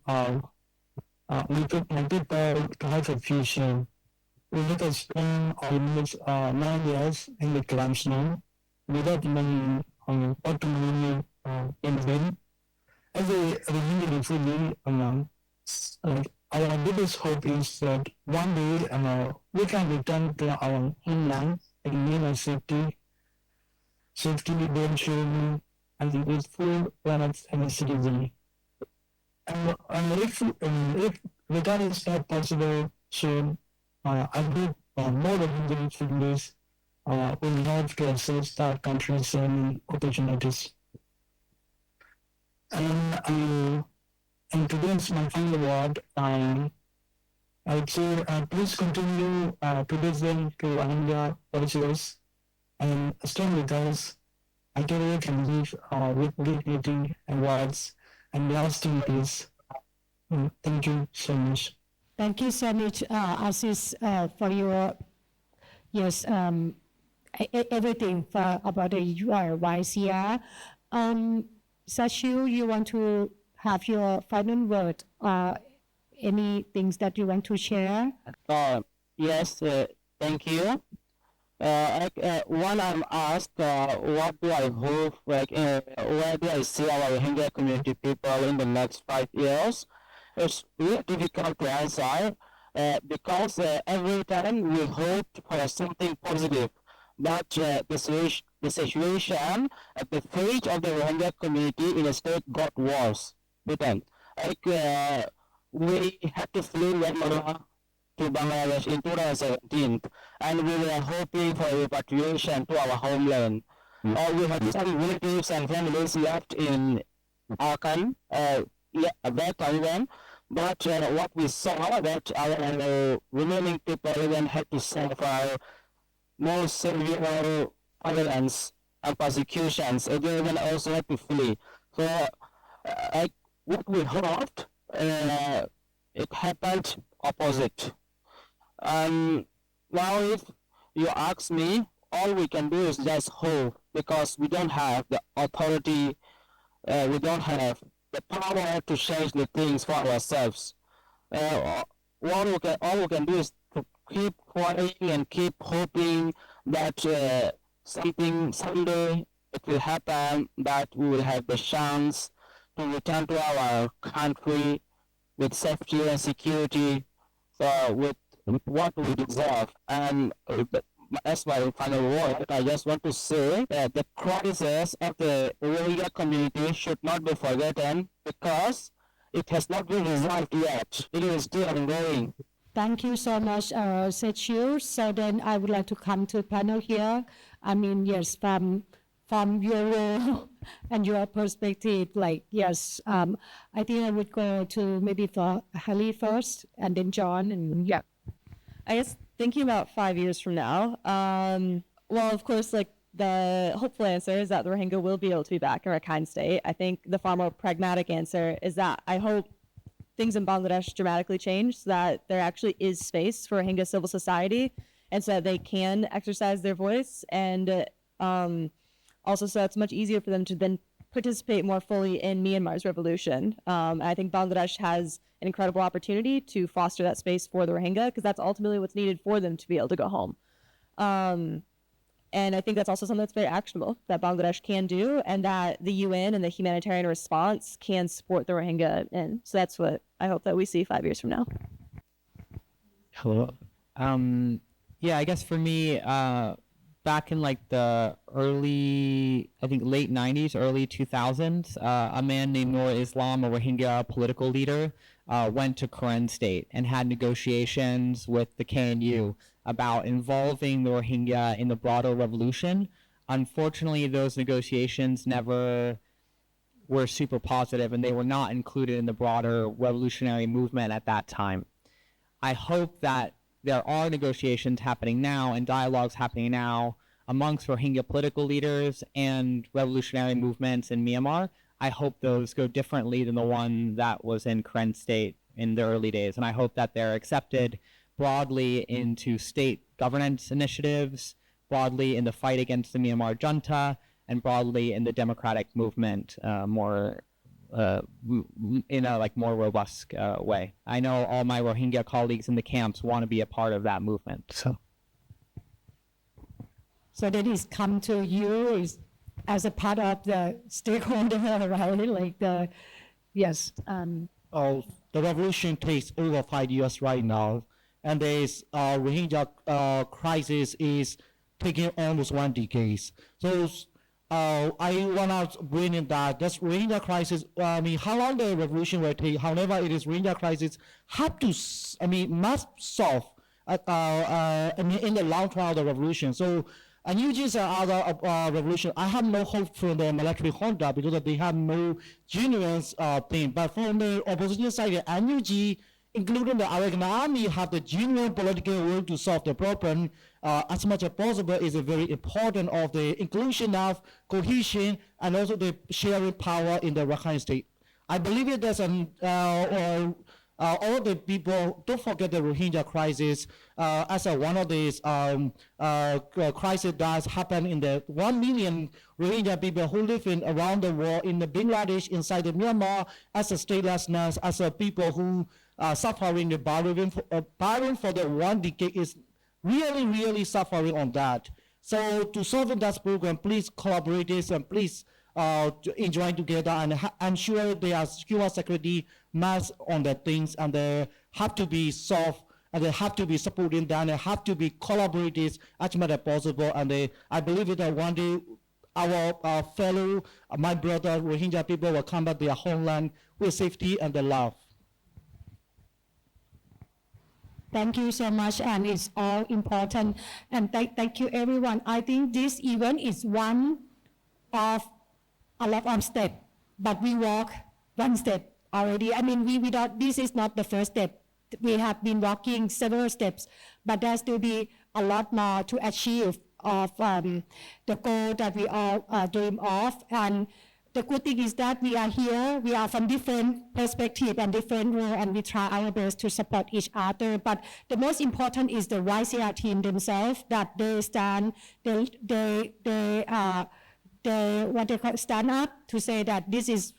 Speaker 2: we people to have a future, we need to spend almost 9 years in the classroom without money or to money in vain. As a really fully our biggest hope is that one day we can return to our homeland and gain safety, eventually, and with full rights and citizen. And if that is not possible soon, I hope more than families will have to access that country's opportunities. And today's my final word. I would say please continue to listen to Rohingya voices and stay with us until we can live with dignity and words and lasting peace. Thank you so much.
Speaker 1: Thank you so much, Asis, for your everything about the YCR. Sachil, you want to have your final word? Any things that you want to share?
Speaker 3: Yes, thank you. When I'm asked what do I hope, where do I see our Rohingya community people in the next 5 years, it's really difficult to answer because every time we hope for something positive, but the situation at the fate of the Rohingya community in the state got worse. We had to flee Myanmar to Bangladesh in 2017, and we were hoping for repatriation to our homeland. We had some relatives and families left in Arakan at that time then, But what we saw that our remaining people even had to suffer more severe violence and persecutions. They even also had to flee. So, like what we hoped, it happened opposite. Now, if you ask me, all we can do is just hope because we don't have the authority, we don't have the power to change the things for ourselves. All we can do is to keep praying and keep hoping that something someday it will happen, that we will have the chance to return to our country with safety and security, with what we deserve. And as my final word, I just want to say that the crisis of the Rohingya community should not be forgotten because it has not been resolved yet. It is still ongoing.
Speaker 1: Thank you so much, Sechil. So then I would like to come to the panel here. I mean, yes, from your role and your perspective, like, yes, I think I would go to maybe for Hallie first and then John, and yeah.
Speaker 4: I guess thinking about 5 years from now, well, of course, like the hopeful answer is that the Rohingya will be able to be back in Rakhine State. I think the far more pragmatic answer is that I hope things in Bangladesh dramatically change so that there actually is space for Rohingya civil society and so that they can exercise their voice, and also so it's much easier for them to then participate more fully in Myanmar's revolution. I think Bangladesh has an incredible opportunity to foster that space for the Rohingya because that's ultimately what's needed for them to be able to go home. And I think that's also something that's very actionable that Bangladesh can do, and that the UN and the humanitarian response can support the Rohingya in. So that's what I hope that we see 5 years from now.
Speaker 5: Hello. Yeah, I guess for me, back in like the early, I think late 90s, early 2000s, a man named Noor Islam, a Rohingya political leader, went to Karen State and had negotiations with the KNU about involving the Rohingya in the broader revolution. Unfortunately, those negotiations never were super positive, and they were not included in the broader revolutionary movement at that time. I hope that there are negotiations happening now and dialogues happening now amongst Rohingya political leaders and revolutionary movements in Myanmar. I hope those go differently than the one that was in Karen State in the early days, and I hope that they're accepted broadly into state governance initiatives, broadly in the fight against the Myanmar junta, and broadly in the democratic movement in a like more robust way. I know all my Rohingya colleagues in the camps want to be a part of that movement.
Speaker 1: So then it's come to you as a part of the stakeholder, right? Like the, yes.
Speaker 10: The revolution takes over 5 years right now, and this Rohingya crisis is taking almost 1 decade. So I want to bring in that this Rohingya crisis, I mean, how long the revolution will take, however it is, Rohingya crisis have to, must solve in the long term of the revolution. So NUGs and other revolution, I have no hope for the military junta because they have no genuine thing. But from the opposition side, the NUG, including the American army, have the genuine political will to solve the problem as much as possible. Is very important of the inclusion of cohesion and also the sharing power in the Rakhine State. I believe it there's all the people, don't forget the Rohingya crisis as one of these crises that happened in the 1 million Rohingya people who live in around the world in the Bangladesh, inside the Myanmar, as a statelessness, as a people who are suffering the barren for the 1 decade is really, really suffering on that. So to solve that program, please collaborate this and please join together and ensure there are human security mass on the things, and they have to be solved, and they have to be supported, and they have to be collaborated as much as possible. And I believe that one day our fellow, my brother Rohingya people will come back to their homeland with safety and the love.
Speaker 1: Thank you so much, and it's all important. And thank you, everyone. I think this event is one of a lot of steps, but we walk one step already. I mean, we don't, this is not the first step. We have been walking several steps, but there still be a lot more to achieve of the goal that we all dream of. And the good thing is that we are here, we are from different perspectives and different roles, and we try our best to support each other. But the most important is the YCR team themselves, that they stand, what they call stand up to say that this is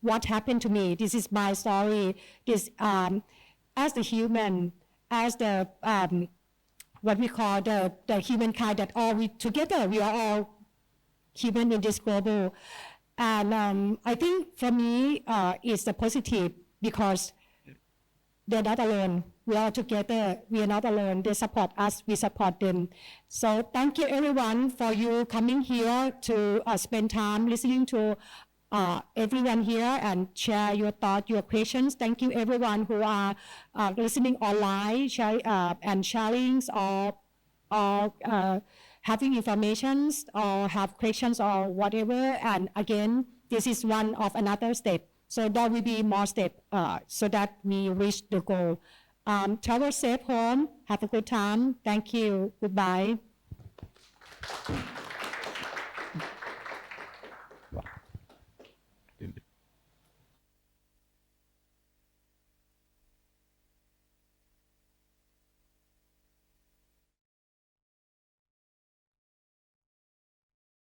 Speaker 1: what happened to me, this is my story, this, as the human, as the, what we call the humankind, that all we together, we are all human in this global. And I think for me, it's a positive because they're not alone. We are together. We are not alone. They support us. We support them. So thank you, everyone, for you coming here to spend time listening to everyone here and share your thoughts, your questions. Thank you, everyone who are listening online and sharing or having information or have questions or whatever. And again, this is one of another step. So there will be more steps so that we reach the goal. Travel safe home. Have a good time. Thank you. Goodbye.